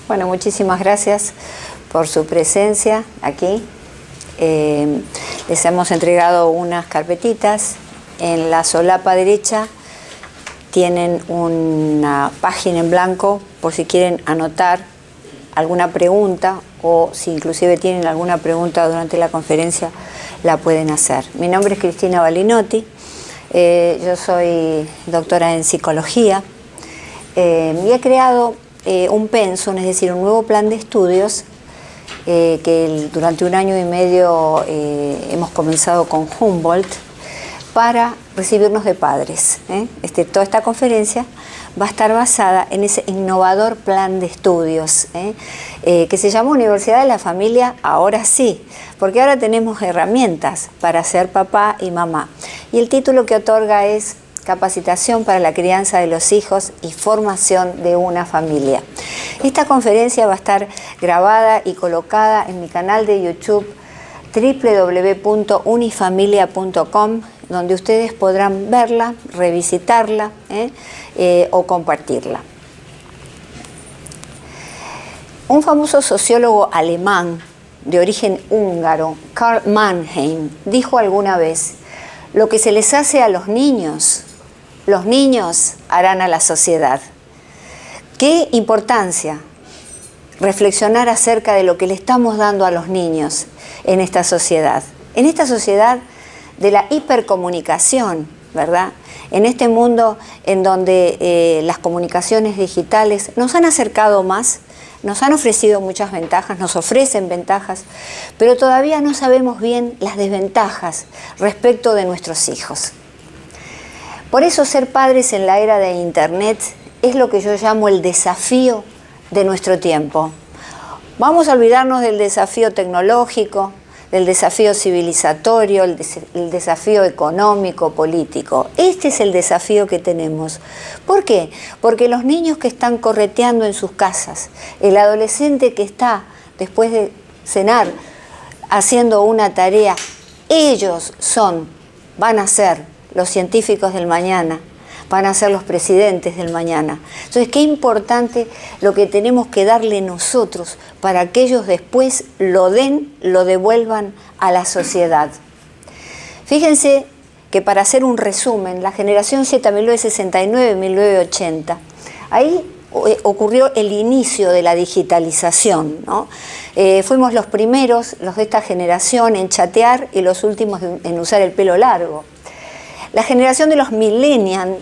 Bueno, muchísimas gracias por su presencia aquí. Les hemos entregado unas carpetitas. En la solapa derecha tienen una página en blanco por si quieren anotar alguna pregunta o si inclusive tienen alguna pregunta durante la conferencia, la pueden hacer. Mi nombre es Cristina Balinotti, yo soy doctora en psicología y he creado un pensum, es decir, un nuevo plan de estudios que durante 1 año y medio hemos comenzado con Humboldt para recibirnos de padres. Toda esta conferencia va a estar basada en ese innovador plan de estudios que se llama Universidad de la Familia, ahora sí, porque ahora tenemos herramientas para ser papá y mamá. Y el título que otorga es Capacitación para la crianza de los hijos y formación de una familia. Esta conferencia va a estar grabada y colocada en mi canal de YouTube www.unifamilia.com, donde ustedes podrán verla, revisitarla o compartirla. Un famoso sociólogo alemán de origen húngaro, Karl Mannheim, dijo alguna vez: lo que se les hace a los niños harán a la sociedad. Qué importancia reflexionar acerca de lo que le estamos dando a los niños en esta sociedad de la hipercomunicación, ¿verdad? En este mundo en donde las comunicaciones digitales nos han acercado más, nos han ofrecido muchas ventajas, nos ofrecen ventajas, pero todavía no sabemos bien las desventajas respecto de nuestros hijos. Por eso ser padres en la era de Internet es lo que yo llamo el desafío de nuestro tiempo. Vamos a olvidarnos del desafío tecnológico, del desafío civilizatorio, el desafío económico, político. Este es el desafío que tenemos. ¿Por qué? Porque los niños que están correteando en sus casas, el adolescente que está después de cenar haciendo una tarea, ellos van a ser los científicos del mañana, van a ser los presidentes del mañana. Entonces, qué importante lo que tenemos que darle nosotros para que ellos después lo devuelvan a la sociedad. Fíjense que, para hacer un resumen, la generación Z 1969-1980, ahí ocurrió el inicio de la digitalización, ¿no? Fuimos los primeros, los de esta generación, en chatear y los últimos en usar el pelo largo. La generación de los millennials,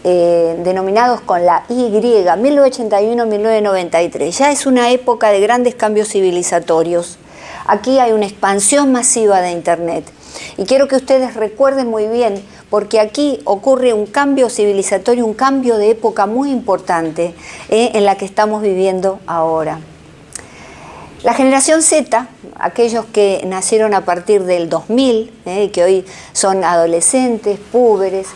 denominados con la Y, 1981-1993, ya es una época de grandes cambios civilizatorios. Aquí hay una expansión masiva de Internet. Y quiero que ustedes recuerden muy bien, porque aquí ocurre un cambio civilizatorio, un cambio de época muy importante en la que estamos viviendo ahora. La generación Z, aquellos que nacieron a partir del 2000, que hoy son adolescentes, púberes,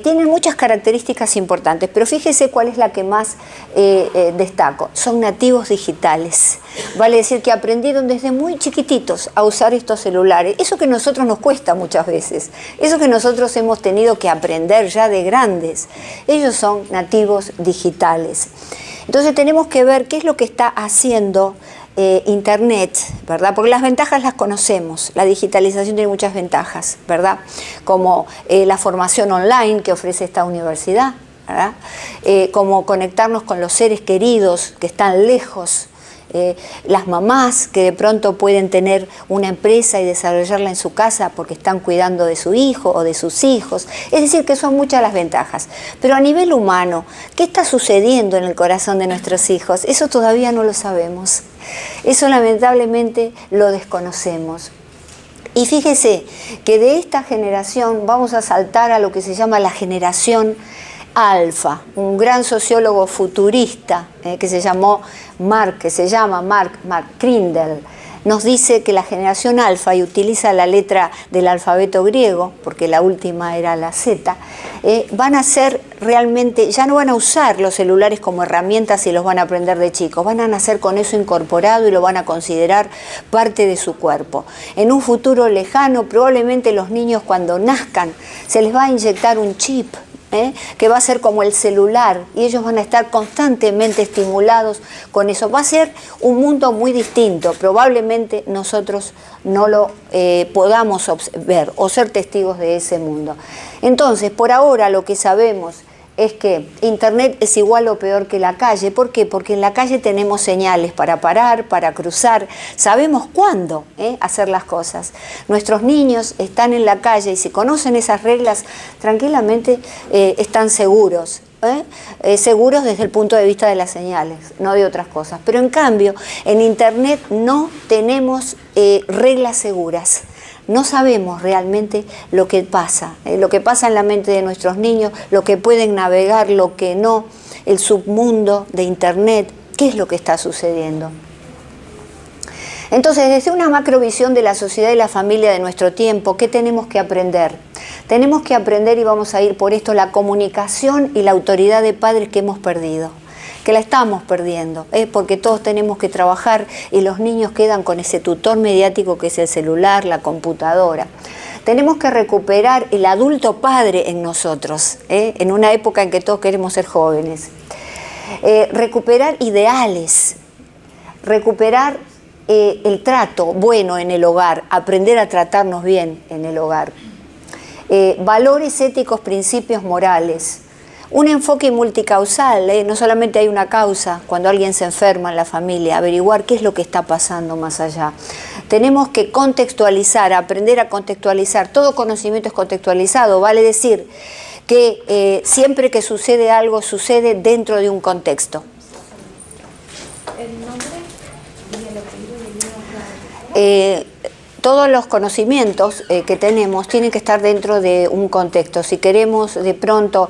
tienen muchas características importantes, pero fíjese cuál es la que más destaco. Son nativos digitales. Vale decir que aprendieron desde muy chiquititos a usar estos celulares. Eso que a nosotros nos cuesta muchas veces. Eso que nosotros hemos tenido que aprender ya de grandes. Ellos son nativos digitales. Entonces tenemos que ver qué es lo que está haciendo Internet, ¿verdad? Porque las ventajas las conocemos. La digitalización tiene muchas ventajas, ¿verdad? Como la formación online que ofrece esta universidad, ¿verdad? Como conectarnos con los seres queridos que están lejos. Las mamás que de pronto pueden tener una empresa y desarrollarla en su casa porque están cuidando de su hijo o de sus hijos. Es decir, que son muchas las ventajas. Pero a nivel humano, ¿qué está sucediendo en el corazón de nuestros hijos? Eso todavía no lo sabemos. Eso lamentablemente lo desconocemos. Y fíjese que de esta generación vamos a saltar a lo que se llama la generación alfa, un gran sociólogo futurista que se llama Mark Crindle, nos dice que la generación alfa, y utiliza la letra del alfabeto griego, porque la última era la Z, van a ser realmente, ya no van a usar los celulares como herramientas y los van a aprender de chicos, van a nacer con eso incorporado y lo van a considerar parte de su cuerpo. En un futuro lejano, probablemente los niños cuando nazcan se les va a inyectar un chip que va a ser como el celular y ellos van a estar constantemente estimulados con eso. Va a ser un mundo muy distinto, probablemente nosotros no lo podamos ver o ser testigos de ese mundo. Entonces, por ahora lo que sabemos es que Internet es igual o peor que la calle. ¿Por qué? Porque en la calle tenemos señales para parar, para cruzar, sabemos cuándo hacer las cosas. Nuestros niños están en la calle y si conocen esas reglas, tranquilamente están seguros. Seguros desde el punto de vista de las señales, no de otras cosas. Pero en cambio, en Internet no tenemos reglas seguras. No sabemos realmente lo que pasa en la mente de nuestros niños, lo que pueden navegar, lo que no, el submundo de Internet, qué es lo que está sucediendo. Entonces, desde una macrovisión de la sociedad y la familia de nuestro tiempo, ¿qué tenemos que aprender? Tenemos que aprender, y vamos a ir por esto, la comunicación y la autoridad de padres que hemos perdido. Que la estamos perdiendo, porque todos tenemos que trabajar y los niños quedan con ese tutor mediático que es el celular, la computadora. Tenemos que recuperar el adulto padre en nosotros, en una época en que todos queremos ser jóvenes. Recuperar ideales, recuperar el trato bueno en el hogar, aprender a tratarnos bien en el hogar. Valores éticos, principios morales. Un enfoque multicausal, no solamente hay una causa cuando alguien se enferma en la familia, averiguar qué es lo que está pasando más allá. Tenemos que contextualizar, aprender a contextualizar. Todo conocimiento es contextualizado, vale decir que siempre que sucede algo, sucede dentro de un contexto. ¿El nombre y el apellido? Todos los conocimientos que tenemos tienen que estar dentro de un contexto. Si queremos de pronto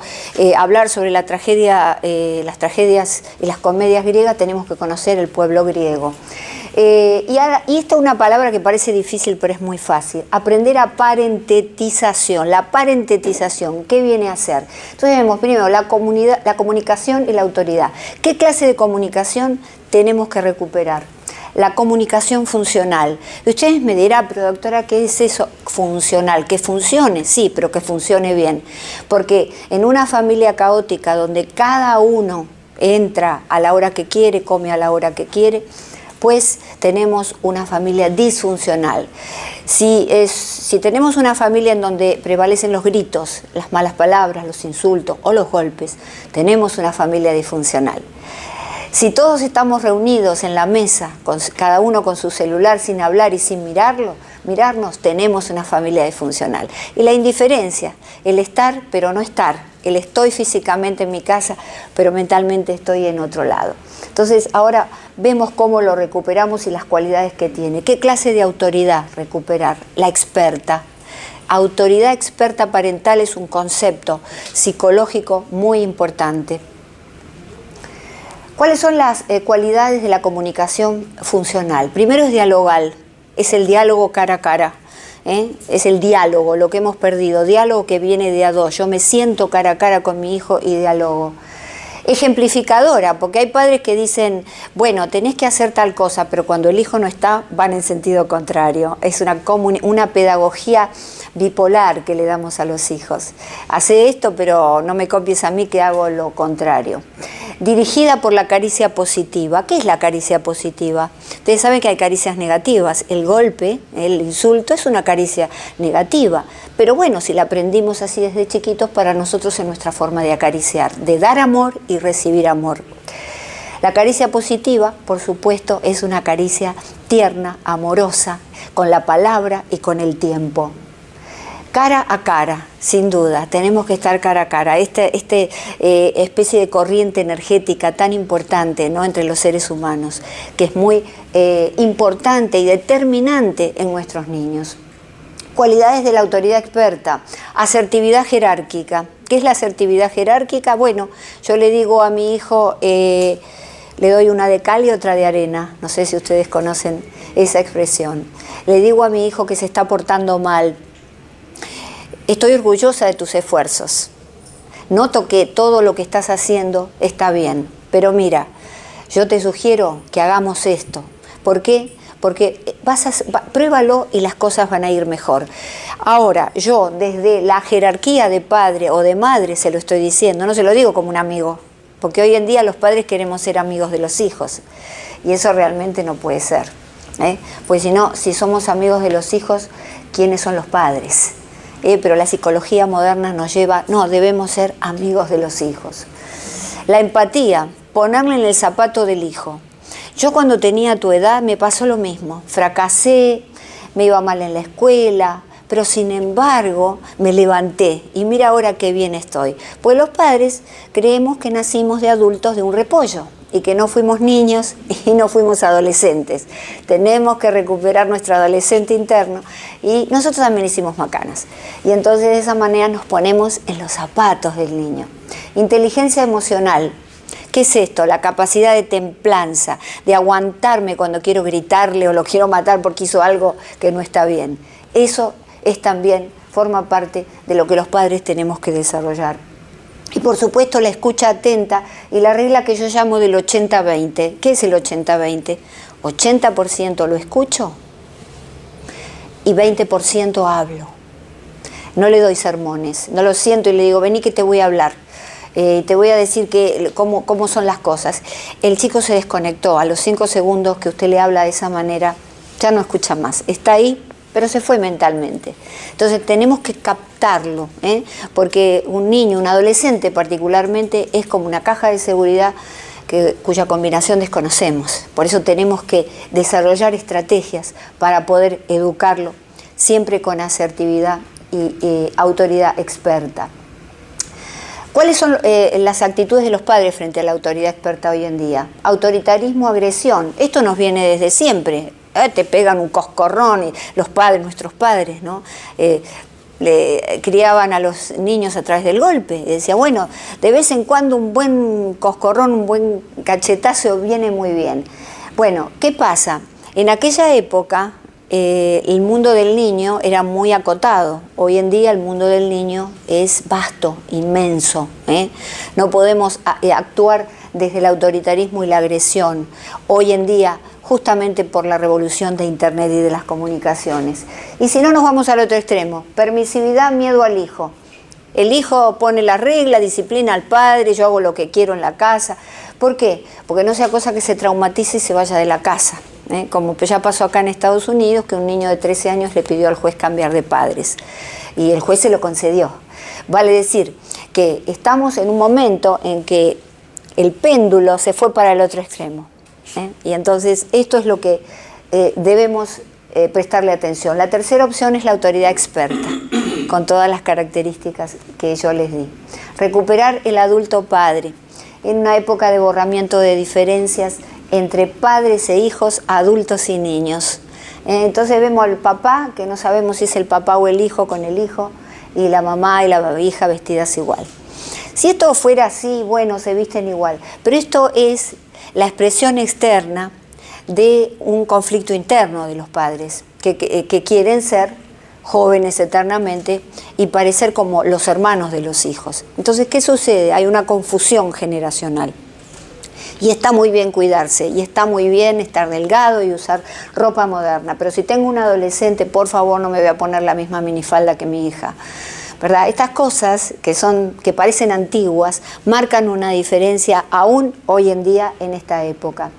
hablar sobre la tragedia, las tragedias y las comedias griegas, tenemos que conocer el pueblo griego. Y esta es una palabra que parece difícil, pero es muy fácil. Aprender a parentetización. La parentetización, ¿qué viene a ser? Entonces vemos primero la comunicación y la autoridad. ¿Qué clase de comunicación tenemos que recuperar? La comunicación funcional. Y ustedes me dirán, pero doctora, ¿qué es eso funcional? Que funcione, sí, pero que funcione bien. Porque en una familia caótica donde cada uno entra a la hora que quiere, come a la hora que quiere, pues tenemos una familia disfuncional. Si tenemos una familia en donde prevalecen los gritos, las malas palabras, los insultos o los golpes, tenemos una familia disfuncional. Si todos estamos reunidos en la mesa, cada uno con su celular sin hablar y sin mirarnos, tenemos una familia disfuncional. Y la indiferencia, el estar pero no estar, el estoy físicamente en mi casa pero mentalmente estoy en otro lado. Entonces ahora vemos cómo lo recuperamos y las cualidades que tiene. ¿Qué clase de autoridad recuperar? La experta. Autoridad experta parental es un concepto psicológico muy importante. ¿Cuáles son las cualidades de la comunicación funcional? Primero es dialogal, es el diálogo cara a cara, es el diálogo, lo que hemos perdido, diálogo que viene de a dos. Yo me siento cara a cara con mi hijo y dialogo. Ejemplificadora, porque hay padres que dicen, bueno, tenés que hacer tal cosa, pero cuando el hijo no está, van en sentido contrario. Es una pedagogía bipolar que le damos a los hijos. Hace esto, pero no me copies a mí que hago lo contrario. Dirigida por la caricia positiva. ¿Qué es la caricia positiva? Ustedes saben que hay caricias negativas. El golpe, el insulto es una caricia negativa. Pero bueno, si la aprendimos así desde chiquitos, para nosotros es nuestra forma de acariciar, de dar amor y recibir amor. La caricia positiva, por supuesto, es una caricia tierna, amorosa, con la palabra y con el tiempo. Cara a cara, sin duda, tenemos que estar cara a cara. Esta especie de corriente energética tan importante, ¿no?, entre los seres humanos, que es muy importante y determinante en nuestros niños. Cualidades de la autoridad experta. Asertividad jerárquica. ¿Qué es la asertividad jerárquica? Bueno, yo le digo a mi hijo, le doy una de cal y otra de arena. No sé si ustedes conocen esa expresión. Le digo a mi hijo que se está portando mal. Estoy orgullosa de tus esfuerzos. Noto que todo lo que estás haciendo está bien. Pero mira, yo te sugiero que hagamos esto. ¿Por qué? porque pruébalo y las cosas van a ir mejor. Ahora, yo desde la jerarquía de padre o de madre se lo estoy diciendo, no se lo digo como un amigo, porque hoy en día los padres queremos ser amigos de los hijos, y eso realmente no puede ser, pues si no, si somos amigos de los hijos, ¿quiénes son los padres? Pero la psicología moderna nos lleva, no, debemos ser amigos de los hijos. La empatía, ponerle en el zapato del hijo. Yo cuando tenía tu edad me pasó lo mismo, fracasé, me iba mal en la escuela, pero sin embargo me levanté y mira ahora qué bien estoy. Pues los padres creemos que nacimos de adultos de un repollo y que no fuimos niños y no fuimos adolescentes. Tenemos que recuperar nuestro adolescente interno y nosotros también hicimos macanas. Y entonces de esa manera nos ponemos en los zapatos del niño. Inteligencia emocional. ¿Qué es esto? La capacidad de templanza, de aguantarme cuando quiero gritarle o lo quiero matar porque hizo algo que no está bien. Eso es también, forma parte de lo que los padres tenemos que desarrollar. Y por supuesto la escucha atenta y la regla que yo llamo del 80-20. ¿Qué es el 80-20? 80% lo escucho y 20% hablo. No le doy sermones, no lo siento y le digo, vení que te voy a hablar. Te voy a decir cómo son las cosas. El chico se desconectó, a los 5 segundos que usted le habla de esa manera, ya no escucha más. Está ahí, pero se fue mentalmente. Entonces tenemos que captarlo, porque un niño, un adolescente particularmente, es como una caja de seguridad cuya combinación desconocemos. Por eso tenemos que desarrollar estrategias para poder educarlo, siempre con asertividad y autoridad experta. ¿Cuáles son las actitudes de los padres frente a la autoridad experta hoy en día? Autoritarismo, agresión. Esto nos viene desde siempre. Te pegan un coscorrón y los padres, nuestros padres, ¿no? Le criaban a los niños a través del golpe. Y decía, bueno, de vez en cuando un buen coscorrón, un buen cachetazo viene muy bien. Bueno, ¿qué pasa? En aquella época el mundo del niño era muy acotado. Hoy en día el mundo del niño es vasto, inmenso. No podemos actuar desde el autoritarismo y la agresión. Hoy en día, justamente por la revolución de Internet y de las comunicaciones. Y si no, nos vamos al otro extremo. Permisividad, miedo al hijo. El hijo pone la regla, disciplina al padre, yo hago lo que quiero en la casa. ¿Por qué? Porque no sea cosa que se traumatice y se vaya de la casa. Como ya pasó acá en Estados Unidos, que un niño de 13 años le pidió al juez cambiar de padres. Y el juez se lo concedió. Vale decir que estamos en un momento en que el péndulo se fue para el otro extremo. Y entonces esto es lo que debemos prestarle atención. La tercera opción es la autoridad experta, con todas las características que yo les di. Recuperar el adulto padre, en una época de borramiento de diferencias entre padres e hijos, adultos y niños. Entonces vemos al papá, que no sabemos si es el papá o el hijo con el hijo, y la mamá y la hija vestidas igual. Si esto fuera así, bueno, se visten igual, pero esto es la expresión externa de un conflicto interno de los padres, que quieren ser jóvenes eternamente y parecer como los hermanos de los hijos. Entonces, ¿qué sucede? Hay una confusión generacional. Y está muy bien cuidarse, y está muy bien estar delgado y usar ropa moderna. Pero si tengo un adolescente, por favor, no me voy a poner la misma minifalda que mi hija, ¿verdad? Estas cosas que parecen antiguas marcan una diferencia aún hoy en día en esta época.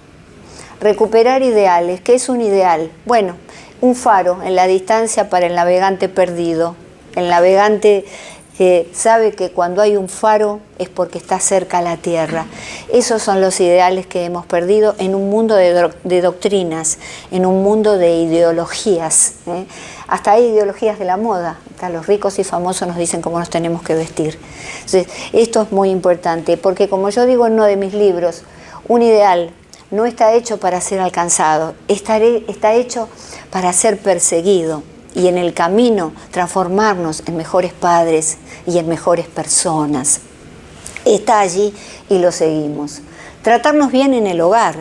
Recuperar ideales. ¿Qué es un ideal? Bueno, un faro en la distancia para el navegante perdido, el navegante que sabe que cuando hay un faro es porque está cerca a la tierra. Esos son los ideales que hemos perdido en un mundo de doctrinas, en un mundo de ideologías. Hasta hay ideologías de la moda. Acá los ricos y famosos nos dicen cómo nos tenemos que vestir. Entonces, esto es muy importante, porque como yo digo en uno de mis libros, un ideal no está hecho para ser alcanzado, está hecho para ser perseguido. Y en el camino transformarnos en mejores padres y en mejores personas. Está allí y lo seguimos. Tratarnos bien en el hogar.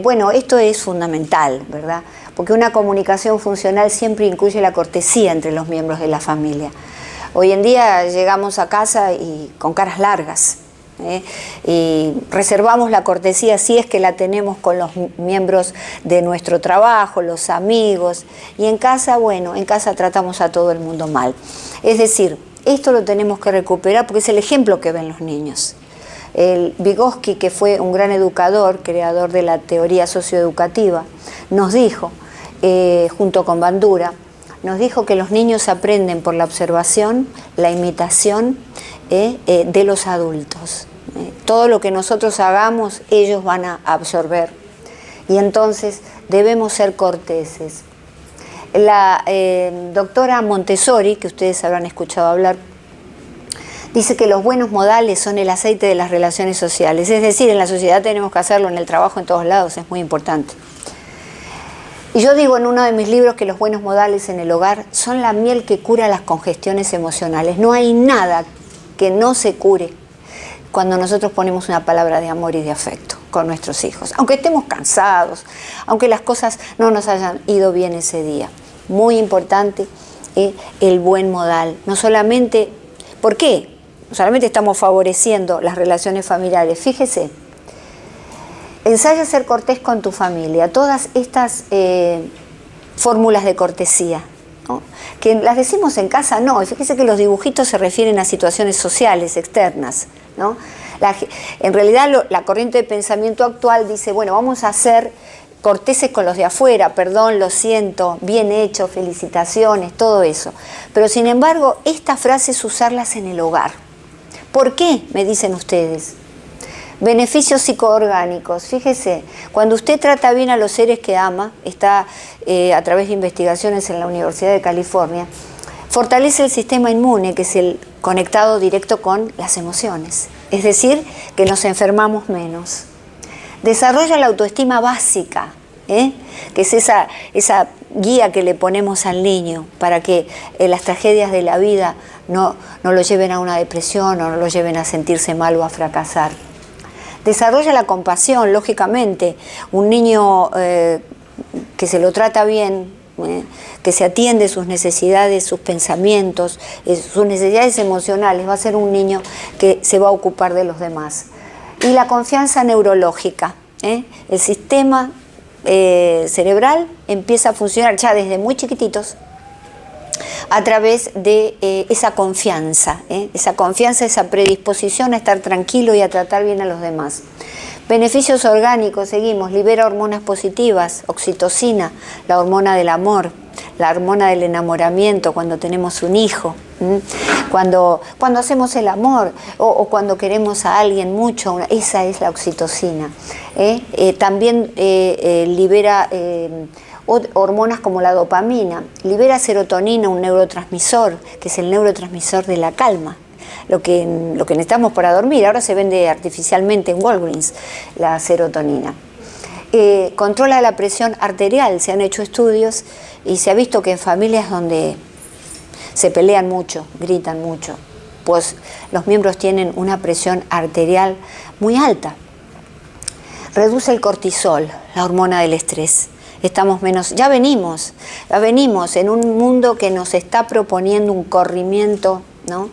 Bueno, esto es fundamental, ¿verdad? Porque una comunicación funcional siempre incluye la cortesía entre los miembros de la familia. Hoy en día llegamos a casa y con caras largas, Y reservamos la cortesía si es que la tenemos con los miembros de nuestro trabajo, los amigos, y en casa, bueno, en casa tratamos a todo el mundo mal. Es decir, esto lo tenemos que recuperar porque es el ejemplo que ven los niños. El Vygotsky, que fue un gran educador, creador de la teoría socioeducativa, nos dijo, junto con Bandura, nos dijo que los niños aprenden por la observación, la imitación de los adultos. Todo lo que nosotros hagamos, ellos van a absorber. Y entonces debemos ser corteses. La doctora Montessori, que ustedes habrán escuchado hablar, dice que los buenos modales son el aceite de las relaciones sociales. Es decir, en la sociedad tenemos que hacerlo, en el trabajo, en todos lados, es muy importante. Y yo digo en uno de mis libros que los buenos modales en el hogar son la miel que cura las congestiones emocionales. No hay nada que no se cure cuando nosotros ponemos una palabra de amor y de afecto con nuestros hijos. Aunque estemos cansados, aunque las cosas no nos hayan ido bien ese día. Muy importante el buen modal. No solamente, ¿por qué? No solamente estamos favoreciendo las relaciones familiares. Fíjese, ensaya ser cortés con tu familia. Todas estas fórmulas de cortesía, ¿no? Que las decimos en casa, no. Y fíjese que los dibujitos se refieren a situaciones sociales, externas, ¿no? En realidad la corriente de pensamiento actual dice, bueno, vamos a ser corteses con los de afuera, perdón, lo siento, bien hecho, felicitaciones, todo eso. Pero sin embargo, estas frases usarlas en el hogar. ¿Por qué? Me dicen ustedes. Beneficios psicoorgánicos. Fíjese, cuando usted trata bien a los seres que ama, está a través de investigaciones en la Universidad de California, fortalece el sistema inmune, que es el conectado directo con las emociones. Es decir, que nos enfermamos menos. Desarrolla la autoestima básica, que es esa guía que le ponemos al niño para que las tragedias de la vida no lo lleven a una depresión o no lo lleven a sentirse mal o a fracasar. Desarrolla la compasión, lógicamente. Un niño que se lo trata bien, que se atiende sus necesidades, sus pensamientos, sus necesidades emocionales, va a ser un niño que se va a ocupar de los demás. Y la confianza neurológica. El sistema cerebral empieza a funcionar ya desde muy chiquititos a través de esa confianza, esa predisposición a estar tranquilo y a tratar bien a los demás. Beneficios orgánicos, seguimos, libera hormonas positivas, oxitocina, la hormona del amor, la hormona del enamoramiento cuando tenemos un hijo, cuando hacemos el amor o cuando queremos a alguien mucho, esa es la oxitocina. También libera hormonas como la dopamina, libera serotonina, un neurotransmisor, que es el neurotransmisor de la calma. Lo que necesitamos para dormir. Ahora se vende artificialmente en Walgreens la serotonina. Controla la presión arterial, se han hecho estudios y se ha visto que en familias donde se pelean mucho, gritan mucho, pues los miembros tienen una presión arterial muy alta. Reduce el cortisol, la hormona del estrés. Estamos menos, ya venimos en un mundo que nos está proponiendo un corrimiento, ¿no?,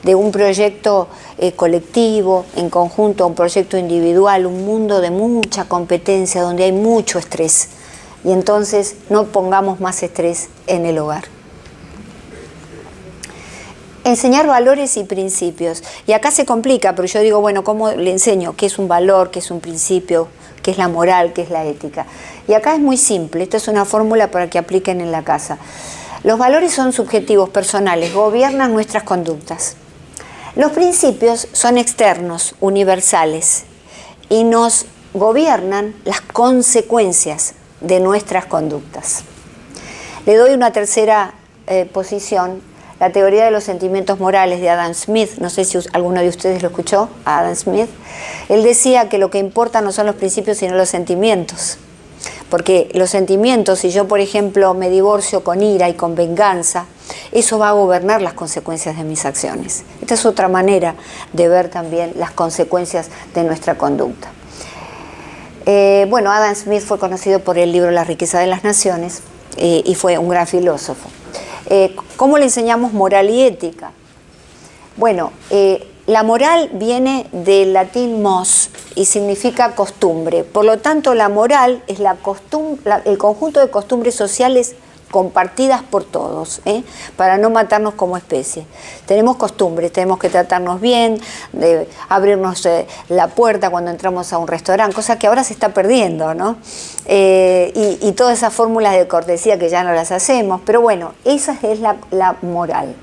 de un proyecto colectivo, en conjunto, un proyecto individual, un mundo de mucha competencia, donde hay mucho estrés. Y entonces no pongamos más estrés en el hogar. Enseñar valores y principios. Y acá se complica, pero yo digo, bueno, ¿cómo le enseño? ¿Qué es un valor? ¿Qué es un principio? ¿Qué es la moral? ¿Qué es la ética? Y acá es muy simple, esta es una fórmula para que apliquen en la casa. Los valores son subjetivos, personales, gobiernan nuestras conductas. Los principios son externos, universales, y nos gobiernan las consecuencias de nuestras conductas. Le doy una tercera posición, la teoría de los sentimientos morales de Adam Smith. No sé si alguno de ustedes lo escuchó, a Adam Smith. Él decía que lo que importa no son los principios, sino los sentimientos. Porque los sentimientos, si yo por ejemplo me divorcio con ira y con venganza, eso va a gobernar las consecuencias de mis acciones. Esta es otra manera de ver también las consecuencias de nuestra conducta. Bueno, Adam Smith fue conocido por el libro La riqueza de las naciones y fue un gran filósofo. ¿Cómo le enseñamos moral y ética? Bueno, La moral viene del latín mos y significa costumbre. Por lo tanto, la moral es el conjunto de costumbres sociales compartidas por todos, para no matarnos como especie. Tenemos costumbres, tenemos que tratarnos bien, de abrirnos la puerta cuando entramos a un restaurante, cosa que ahora se está perdiendo, ¿no? Y todas esas fórmulas de cortesía que ya no las hacemos, pero bueno, esa es la moral.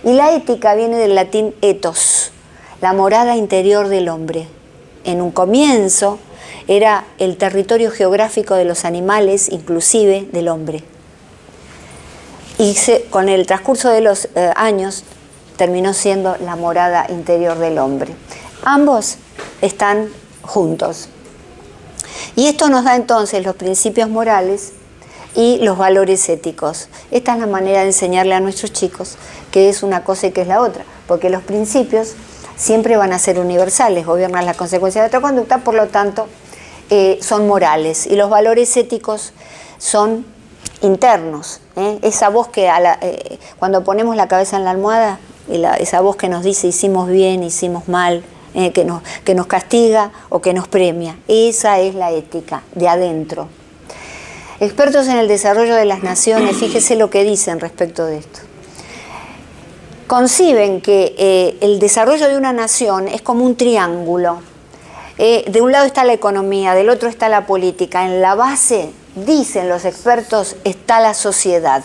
Y la ética viene del latín ethos, la morada interior del hombre. En un comienzo era el territorio geográfico de los animales, inclusive del hombre. Y con el transcurso de los años terminó siendo la morada interior del hombre. Ambos están juntos. Y esto nos da entonces los principios morales y los valores éticos. Esta es la manera de enseñarle a nuestros chicos qué es una cosa y qué es la otra, porque los principios siempre van a ser universales, gobiernan las consecuencias de otra conducta, por lo tanto son morales, y los valores éticos son internos, esa voz que cuando ponemos la cabeza en la almohada, esa voz que nos dice hicimos bien, hicimos mal, que nos castiga o que nos premia, esa es la ética de adentro. Expertos en el desarrollo de las naciones, fíjese lo que dicen respecto de esto. Conciben que el desarrollo de una nación es como un triángulo. De un lado está la economía, del otro está la política. En la base, dicen los expertos, está la sociedad.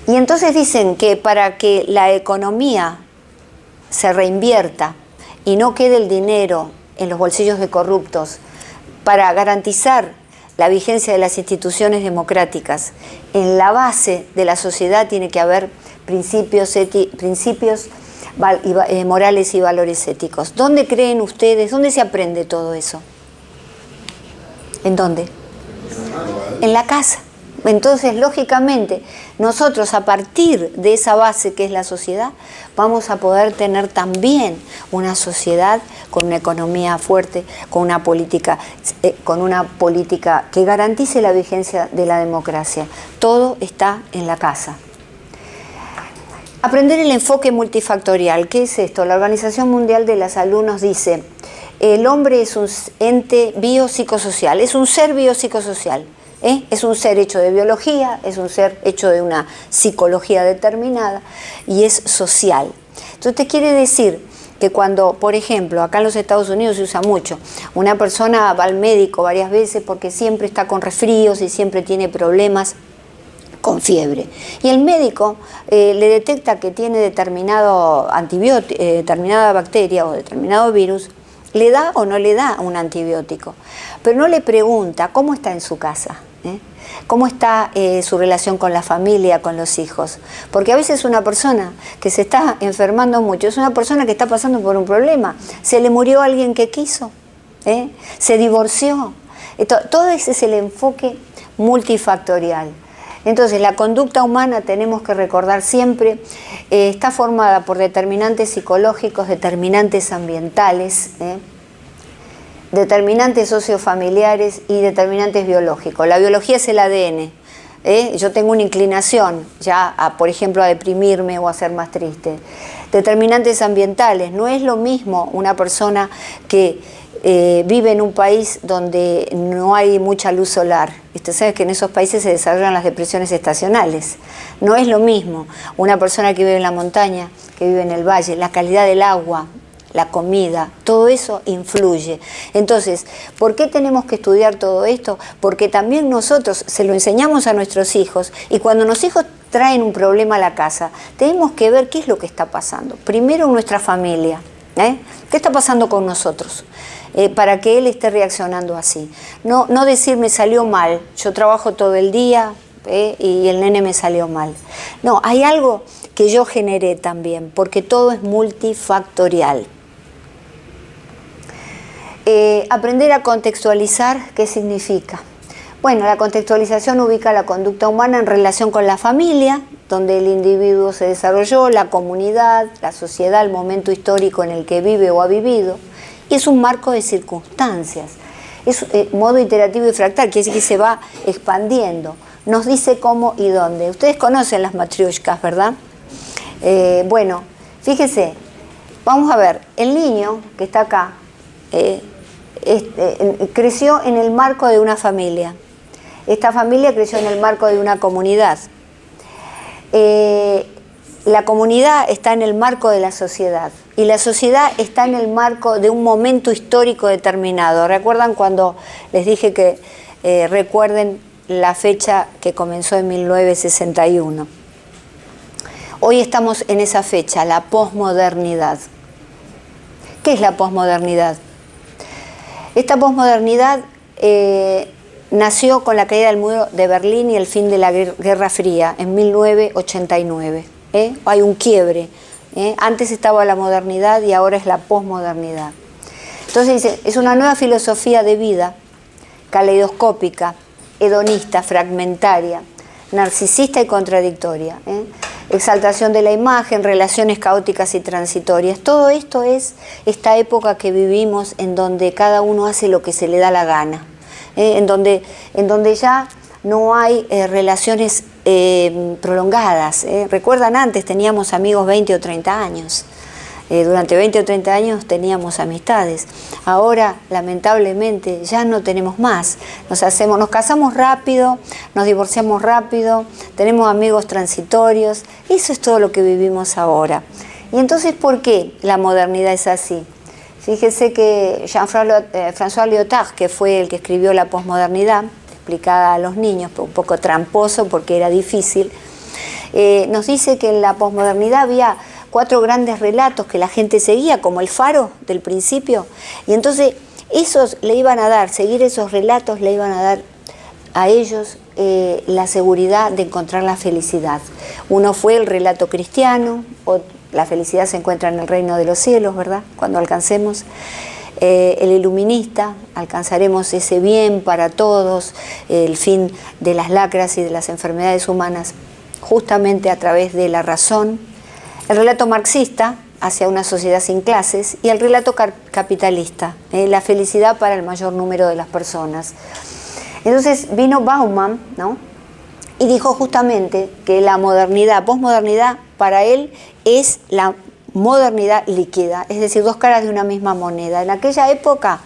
Y entonces dicen que para que la economía se reinvierta y no quede el dinero en los bolsillos de corruptos, para garantizar la vigencia de las instituciones democráticas, en la base de la sociedad tiene que haber principios morales y valores éticos. ¿Dónde creen ustedes? ¿Dónde se aprende todo eso? ¿En dónde? En la casa. Entonces, lógicamente, nosotros a partir de esa base que es la sociedad, vamos a poder tener también una sociedad con una economía fuerte, con una política que garantice la vigencia de la democracia. Todo está en la casa. Aprender el enfoque multifactorial. ¿Qué es esto? La Organización Mundial de la Salud nos dice, el hombre es un ente biopsicosocial, es un ser biopsicosocial. Es un ser hecho de biología, es un ser hecho de una psicología determinada y es social. Entonces quiere decir que cuando, por ejemplo, acá en los Estados Unidos se usa mucho, una persona va al médico varias veces porque siempre está con resfríos y siempre tiene problemas con fiebre. Y el médico le detecta que tiene determinado determinada bacteria o determinado virus, le da o no le da un antibiótico. Pero no le pregunta cómo está en su casa, cómo está su relación con la familia, con los hijos. Porque a veces una persona que se está enfermando mucho es una persona que está pasando por un problema. Se le murió alguien que quiso, se divorció. Todo ese es el enfoque multifactorial. Entonces, la conducta humana, tenemos que recordar siempre, está formada por determinantes psicológicos, determinantes ambientales, determinantes sociofamiliares y determinantes biológicos. La biología es el ADN. Yo tengo una inclinación ya, por ejemplo, a deprimirme o a ser más triste. Determinantes ambientales. No es lo mismo una persona que vive en un país donde no hay mucha luz solar. Usted sabe que en esos países se desarrollan las depresiones estacionales. No es lo mismo una persona que vive en la montaña, que vive en el valle. La calidad del agua, la comida, todo eso influye. Entonces, ¿por qué tenemos que estudiar todo esto? Porque también nosotros se lo enseñamos a nuestros hijos, y cuando los hijos traen un problema a la casa, tenemos que ver qué es lo que está pasando. Primero en nuestra familia, ¿qué está pasando con nosotros? Para que él esté reaccionando así. No decir me salió mal, yo trabajo todo el día y el nene me salió mal. No, hay algo que yo generé también, porque todo es multifactorial. Aprender a contextualizar, ¿qué significa? Bueno, la contextualización ubica la conducta humana en relación con la familia, donde el individuo se desarrolló, la comunidad, la sociedad, el momento histórico en el que vive o ha vivido, y es un marco de circunstancias. Es modo iterativo y fractal, quiere decir que se va expandiendo. Nos dice cómo y dónde. Ustedes conocen las matrioshkas, ¿verdad? Bueno, Fíjese, vamos a ver, el niño que está acá creció en el marco de una familia. Esta familia creció en el marco de una comunidad. La comunidad está en el marco de la sociedad y la sociedad está en el marco de un momento histórico determinado. ¿Recuerdan cuando les dije que recuerden la fecha que comenzó en 1961? Hoy estamos en esa fecha, la posmodernidad. ¿Qué es la posmodernidad? Esta posmodernidad nació con la caída del muro de Berlín y el fin de la Guerra Fría en 1989. Hay un quiebre. Antes estaba la modernidad y ahora es la posmodernidad. Entonces dice, es una nueva filosofía de vida, caleidoscópica, hedonista, fragmentaria, narcisista y contradictoria. Exaltación de la imagen, relaciones caóticas y transitorias. Todo esto es esta época que vivimos en donde cada uno hace lo que se le da la gana. En donde ya no hay relaciones prolongadas. Recuerdan, antes teníamos amigos 20 o 30 años. Durante 20 o 30 años teníamos amistades. Ahora, lamentablemente, ya no tenemos más. Nos casamos rápido, nos divorciamos rápido, tenemos amigos transitorios. Eso es todo lo que vivimos ahora. Y entonces, ¿por qué la modernidad es así? Fíjese que Jean-François Lyotard, que fue el que escribió la posmodernidad, explicada a los niños, un poco tramposo porque era difícil, nos dice que en la posmodernidad había 4 grandes relatos que la gente seguía, como el faro del principio, y entonces seguir esos relatos le iban a dar a ellos la seguridad de encontrar la felicidad. Uno fue el relato cristiano, la felicidad se encuentra en el reino de los cielos, ¿verdad? Cuando alcancemos. El iluminista, alcanzaremos ese bien para todos, el fin de las lacras y de las enfermedades humanas, justamente a través de la razón. El relato marxista, hacia una sociedad sin clases, y el relato capitalista, la felicidad para el mayor número de las personas. Entonces vino Bauman, ¿no? Y dijo justamente que la modernidad, posmodernidad, para él es la modernidad líquida, es decir, 2 caras de una misma moneda. En aquella época,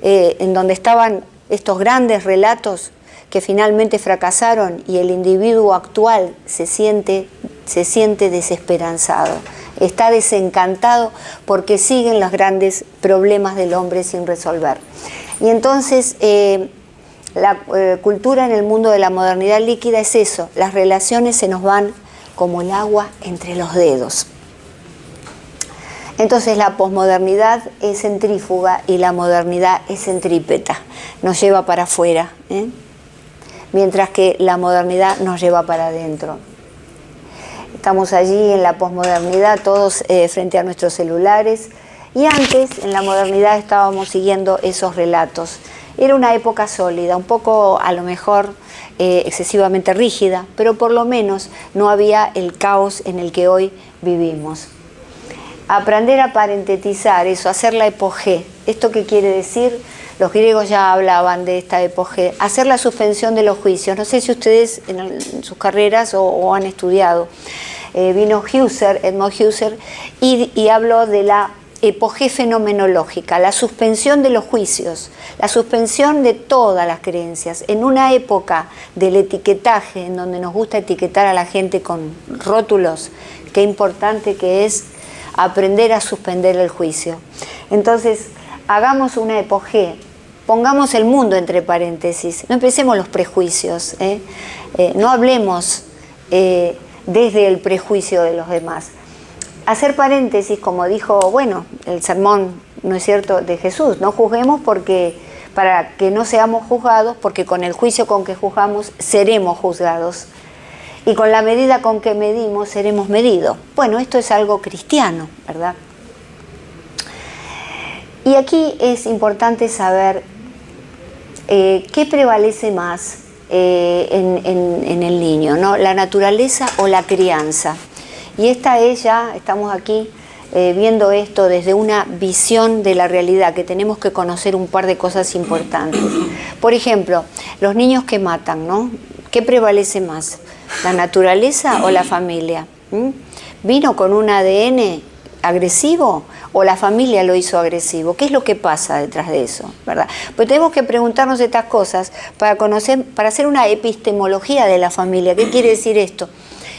en donde estaban estos grandes relatos que finalmente fracasaron y el individuo actual se siente desesperanzado, está desencantado porque siguen los grandes problemas del hombre sin resolver. Y entonces la cultura en el mundo de la modernidad líquida es eso, las relaciones se nos van como el agua entre los dedos. Entonces la posmodernidad es centrífuga y la modernidad es centrípeta, nos lleva para afuera, mientras que la modernidad nos lleva para adentro. Estamos allí en la posmodernidad, todos frente a nuestros celulares, y antes, en la modernidad, estábamos siguiendo esos relatos. Era una época sólida, un poco a lo mejor excesivamente rígida, pero por lo menos no había el caos en el que hoy vivimos. Aprender a parentetizar eso, hacer la epogé. ¿Esto qué quiere decir? Los griegos ya hablaban de esta epogé. Hacer la suspensión de los juicios. No sé si ustedes en sus carreras o han estudiado. Vino Edmund Husserl, y habló de la epogé fenomenológica, la suspensión de los juicios, la suspensión de todas las creencias. En una época del etiquetaje, en donde nos gusta etiquetar a la gente con rótulos, qué importante que es aprender a suspender el juicio. Entonces, hagamos una epogé, pongamos el mundo entre paréntesis, no empecemos los prejuicios, no hablemos desde el prejuicio de los demás. Hacer paréntesis, como dijo, el sermón, ¿no es cierto?, de Jesús, no juzguemos para que no seamos juzgados, porque con el juicio con que juzgamos seremos juzgados. Y con la medida con que medimos, seremos medidos. Bueno, esto es algo cristiano, ¿verdad? Y aquí es importante saber qué prevalece más en el niño, ¿no? La naturaleza o la crianza. Y estamos aquí viendo esto desde una visión de la realidad, que tenemos que conocer un par de cosas importantes. Por ejemplo, los niños que matan, ¿no? ¿Qué prevalece más? ¿La naturaleza o la familia? Vino con un ADN agresivo o la familia lo hizo agresivo? ¿Qué es lo que pasa detrás de eso, verdad? Pues tenemos que preguntarnos estas cosas para conocer, para hacer una epistemología de la familia. ¿Qué quiere decir esto?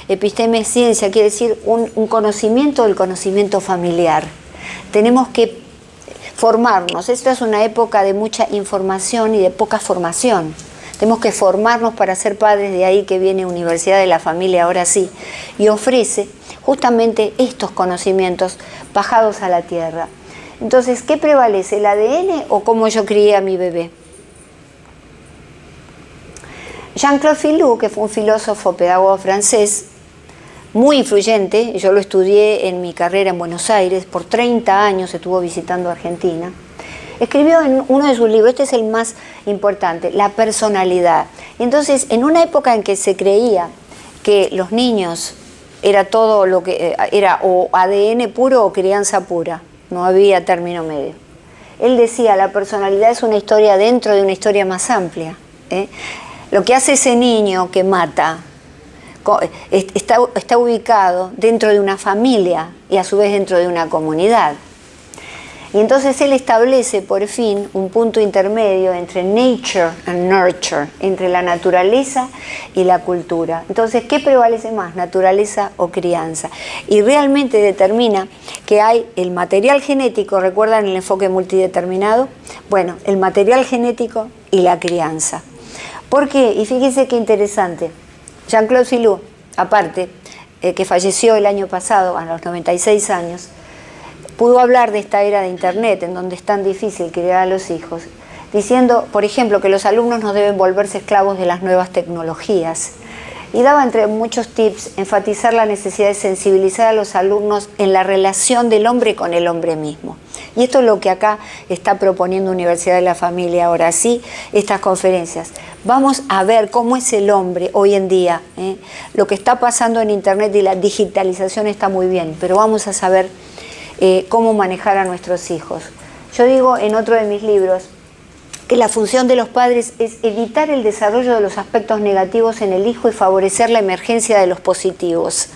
Episteme es ciencia, quiere decir un conocimiento del conocimiento familiar. Tenemos que formarnos. Esta es una época de mucha información y de poca formación. Tenemos que formarnos para ser padres, de ahí que viene Universidad de la Familia, ahora sí, y ofrece justamente estos conocimientos bajados a la tierra. Entonces, ¿qué prevalece, el ADN o cómo yo crié a mi bebé? Jean-Claude Filloux, que fue un filósofo pedagogo francés, muy influyente, yo lo estudié en mi carrera en Buenos Aires, por 30 años estuvo visitando Argentina, escribió en uno de sus libros, este es el más importante, La personalidad. Y entonces, en una época en que se creía que los niños era todo lo que era o ADN puro o crianza pura, no había término medio. Él decía, la personalidad es una historia dentro de una historia más amplia. Lo que hace ese niño que mata está ubicado dentro de una familia y a su vez dentro de una comunidad. Y entonces él establece por fin un punto intermedio entre nature and nurture, entre la naturaleza y la cultura. Entonces, ¿qué prevalece más, naturaleza o crianza? Y realmente determina que hay el material genético, ¿recuerdan el enfoque multideterminado? Bueno, el material genético y la crianza. ¿Por qué? Y fíjense qué interesante. Jean-Claude Filloux, aparte, que falleció el año pasado a los 96 años, pudo hablar de esta era de Internet, en donde es tan difícil criar a los hijos, diciendo, por ejemplo, que los alumnos no deben volverse esclavos de las nuevas tecnologías. Y daba, entre muchos tips, enfatizar la necesidad de sensibilizar a los alumnos en la relación del hombre con el hombre mismo. Y esto es lo que acá está proponiendo Universidad de la Familia, ahora sí, estas conferencias. Vamos a ver cómo es el hombre hoy en día. Lo que está pasando en Internet y la digitalización está muy bien, pero vamos a saber cómo manejar a nuestros hijos. Yo digo en otro de mis libros que la función de los padres es evitar el desarrollo de los aspectos negativos en el hijo y favorecer la emergencia de los positivos.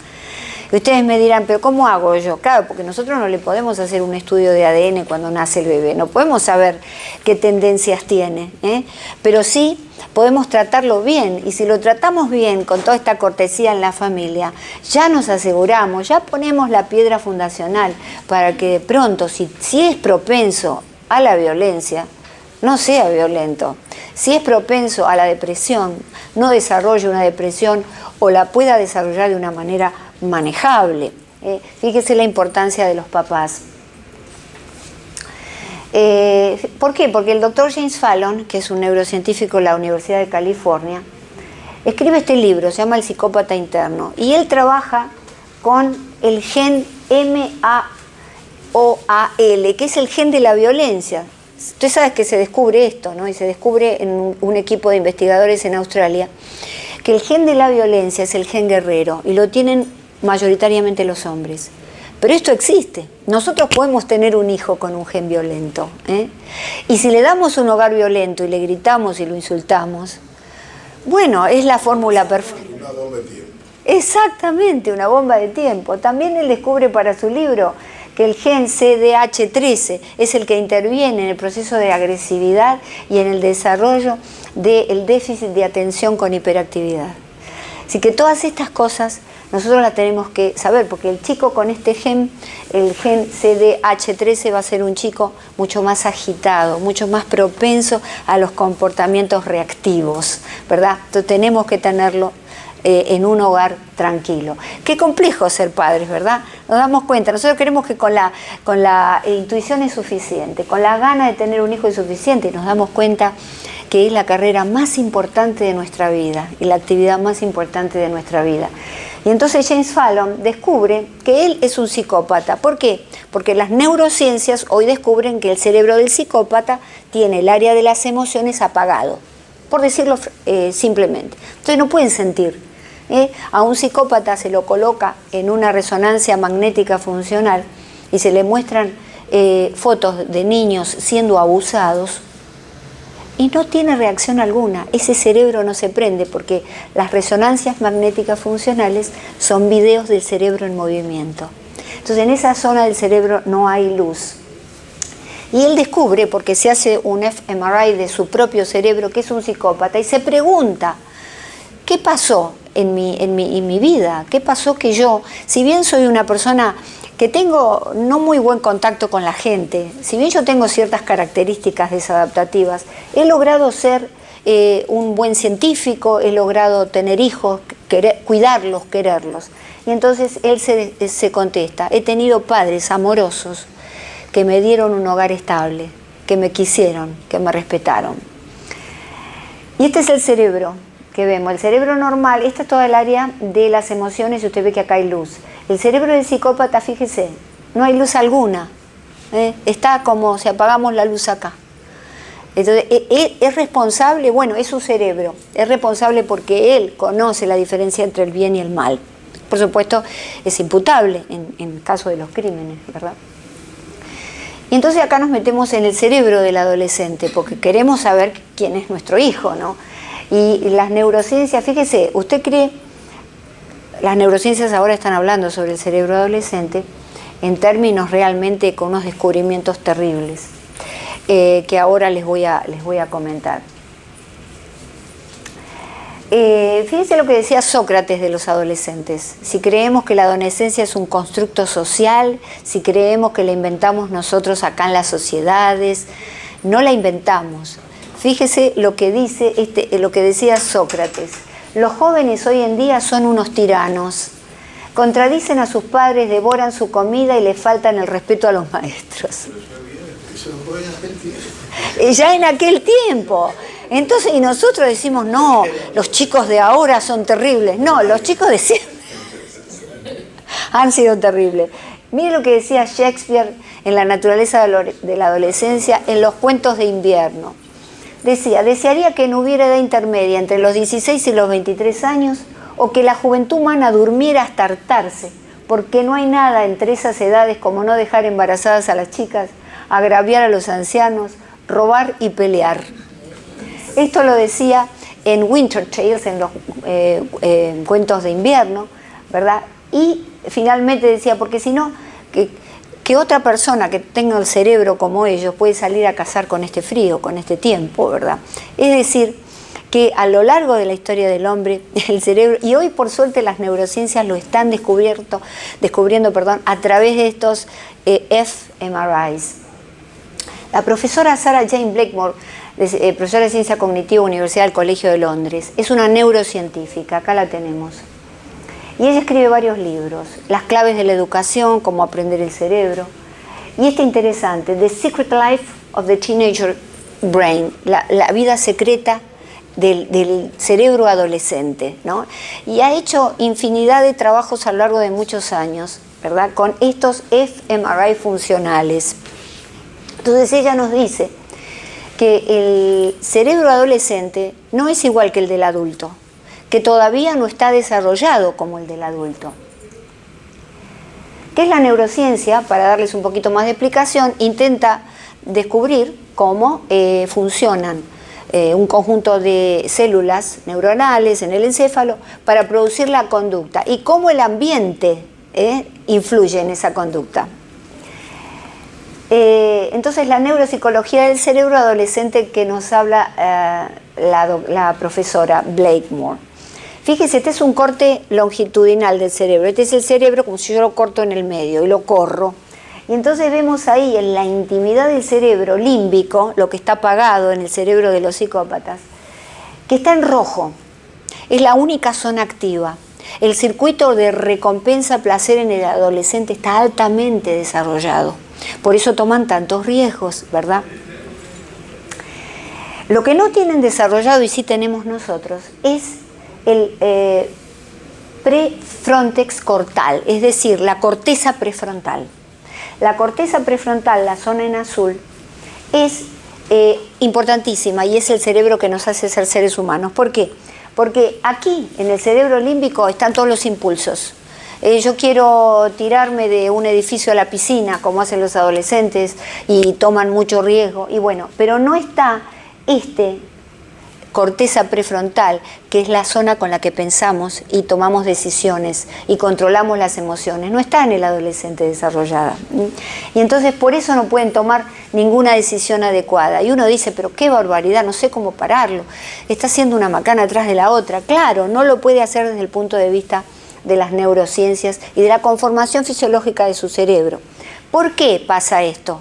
Y ustedes me dirán, ¿pero cómo hago yo? Claro, porque nosotros no le podemos hacer un estudio de ADN cuando nace el bebé, no podemos saber qué tendencias tiene, pero sí podemos tratarlo bien, y si lo tratamos bien con toda esta cortesía en la familia, ya nos aseguramos, ya ponemos la piedra fundacional para que de pronto, si es propenso a la violencia, no sea violento. Si es propenso a la depresión, no desarrolle una depresión o la pueda desarrollar de una manera manejable. Fíjese la importancia de los papás. ¿Por qué? Porque el doctor James Fallon, que es un neurocientífico de la Universidad de California, escribe este libro, se llama El psicópata interno, y él trabaja con el gen MAOAL, que es el gen de la violencia. Usted sabe que se descubre esto, ¿no? Y se descubre en un equipo de investigadores en Australia, que el gen de la violencia es el gen guerrero, y lo tienen mayoritariamente los hombres. Pero esto existe. Nosotros podemos tener un hijo con un gen violento, y si le damos un hogar violento y le gritamos y lo insultamos, bueno, es la fórmula perfecta. Una bomba de tiempo. Exactamente, una bomba de tiempo. También él descubre para su libro que el gen CDH13 es el que interviene en el proceso de agresividad y en el desarrollo del déficit de atención con hiperactividad. Así que todas estas cosas nosotros las tenemos que saber, porque el chico con este gen, el gen CDH13, va a ser un chico mucho más agitado, mucho más propenso a los comportamientos reactivos, ¿verdad? Entonces tenemos que tenerlo en un hogar tranquilo. Qué complejo ser padres, ¿verdad? Nos damos cuenta, nosotros queremos que con la intuición es suficiente, con la gana de tener un hijo es suficiente, y nos damos cuenta que es la carrera más importante de nuestra vida y la actividad más importante de nuestra vida. Y entonces James Fallon descubre que él es un psicópata. ¿Por qué? Porque las neurociencias hoy descubren que el cerebro del psicópata tiene el área de las emociones apagado, por decirlo simplemente. Entonces no pueden sentir. A un psicópata se lo coloca en una resonancia magnética funcional y se le muestran fotos de niños siendo abusados y no tiene reacción alguna. Ese cerebro no se prende porque las resonancias magnéticas funcionales son videos del cerebro en movimiento. Entonces en esa zona del cerebro no hay luz. Y él descubre, porque se hace un fMRI de su propio cerebro, que es un psicópata, y se pregunta, ¿qué pasó en mi vida? ¿Qué pasó que yo, si bien soy una persona que tengo no muy buen contacto con la gente, si bien yo tengo ciertas características desadaptativas, he logrado ser un buen científico, he logrado tener hijos, cuidarlos, quererlos? Y entonces él se contesta, he tenido padres amorosos que me dieron un hogar estable, que me quisieron, que me respetaron. Y este es el cerebro que vemos. El cerebro normal, esta es toda el área de las emociones y usted ve que acá hay luz. El cerebro del psicópata, fíjese, no hay luz alguna. Está como si apagamos la luz acá. Entonces, ¿es responsable? Bueno, es su cerebro. Es responsable porque él conoce la diferencia entre el bien y el mal. Por supuesto, es imputable en caso de los crímenes, ¿verdad? Y entonces acá nos metemos en el cerebro del adolescente, porque queremos saber quién es nuestro hijo, ¿no? Y las neurociencias, fíjese, usted cree, las neurociencias ahora están hablando sobre el cerebro adolescente en términos realmente con unos descubrimientos terribles, que ahora les voy a comentar. Fíjense lo que decía Sócrates de los adolescentes. Si creemos que la adolescencia es un constructo social, si creemos que la inventamos nosotros acá en las sociedades, no la inventamos. Fíjese lo que dice lo que decía Sócrates. Los jóvenes hoy en día son unos tiranos. Contradicen a sus padres, devoran su comida y les faltan el respeto a los maestros. Ya en aquel tiempo. Entonces, y nosotros decimos, no, los chicos de ahora son terribles. No, los chicos de siempre han sido terribles. Mire lo que decía Shakespeare en La naturaleza de la adolescencia, en los cuentos de invierno. Decía, desearía que no hubiera edad intermedia entre los 16 y los 23 años, o que la juventud humana durmiera hasta hartarse, porque no hay nada entre esas edades como no dejar embarazadas a las chicas, agraviar a los ancianos, robar y pelear. Esto lo decía en Winter Tales, en los cuentos de invierno, ¿verdad? Y finalmente decía, porque si no, que otra persona que tenga el cerebro como ellos puede salir a cazar con este frío, con este tiempo, ¿verdad? Es decir, que a lo largo de la historia del hombre, el cerebro, y hoy por suerte las neurociencias lo están descubriendo, a través de estos fMRIs. La profesora Sarah Jane Blackmore, profesora de Ciencia Cognitiva, Universidad del Colegio de Londres, es una neurocientífica, acá la tenemos. Y ella escribe varios libros, Las claves de la educación, Cómo aprender el cerebro. Y este interesante, The Secret Life of the Teenager Brain, la vida secreta del cerebro adolescente, ¿no? Y ha hecho infinidad de trabajos a lo largo de muchos años, ¿verdad? Con estos fMRI funcionales. Entonces ella nos dice que el cerebro adolescente no es igual que el del adulto, que todavía no está desarrollado como el del adulto. ¿Qué es la neurociencia? Para darles un poquito más de explicación, intenta descubrir cómo funcionan un conjunto de células neuronales en el encéfalo para producir la conducta y cómo el ambiente influye en esa conducta. Entonces la neuropsicología del cerebro adolescente que nos habla la profesora Blackmore. Fíjese, este es un corte longitudinal del cerebro. Este es el cerebro como si yo lo corto en el medio y lo corro. Y entonces vemos ahí en la intimidad del cerebro límbico, lo que está apagado en el cerebro de los psicópatas, que está en rojo. Es la única zona activa. El circuito de recompensa-placer en el adolescente está altamente desarrollado. Por eso toman tantos riesgos, ¿verdad? Lo que no tienen desarrollado y sí tenemos nosotros es el prefrontex cortal, es decir, la corteza prefrontal. La corteza prefrontal, la zona en azul, es importantísima y es el cerebro que nos hace ser seres humanos. ¿Por qué? Porque aquí, en el cerebro límbico, están todos los impulsos. Yo quiero tirarme de un edificio a la piscina, como hacen los adolescentes, y toman mucho riesgo. Y bueno, pero no está corteza prefrontal, que es la zona con la que pensamos y tomamos decisiones y controlamos las emociones. No está en el adolescente desarrollada. Y entonces por eso no pueden tomar ninguna decisión adecuada. Y uno dice, pero qué barbaridad, no sé cómo pararlo. Está haciendo una macana atrás de la otra. Claro, no lo puede hacer desde el punto de vista de las neurociencias y de la conformación fisiológica de su cerebro. ¿Por qué pasa esto?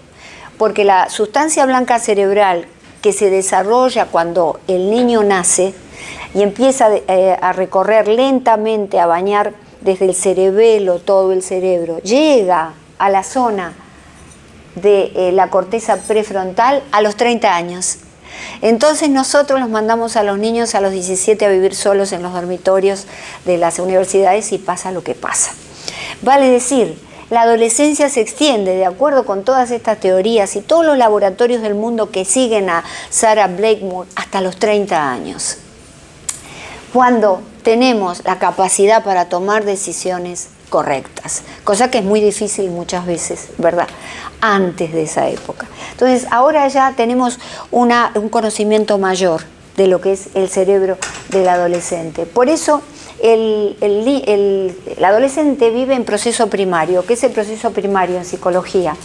Porque la sustancia blanca cerebral que se desarrolla cuando el niño nace y empieza a recorrer lentamente, a bañar desde el cerebelo todo el cerebro, llega a la zona de la corteza prefrontal a los 30 años. Entonces nosotros los mandamos a los niños a los 17 a vivir solos en los dormitorios de las universidades y pasa lo que pasa. Vale decir, la adolescencia se extiende de acuerdo con todas estas teorías y todos los laboratorios del mundo que siguen a Sarah Blackmore hasta los 30 años. Cuando tenemos la capacidad para tomar decisiones correctas, cosa que es muy difícil muchas veces, ¿verdad? Antes de esa época. Entonces, ahora ya tenemos un conocimiento mayor de lo que es el cerebro del adolescente. Por eso, el adolescente vive en proceso primario. ¿Qué es el proceso primario en psicología?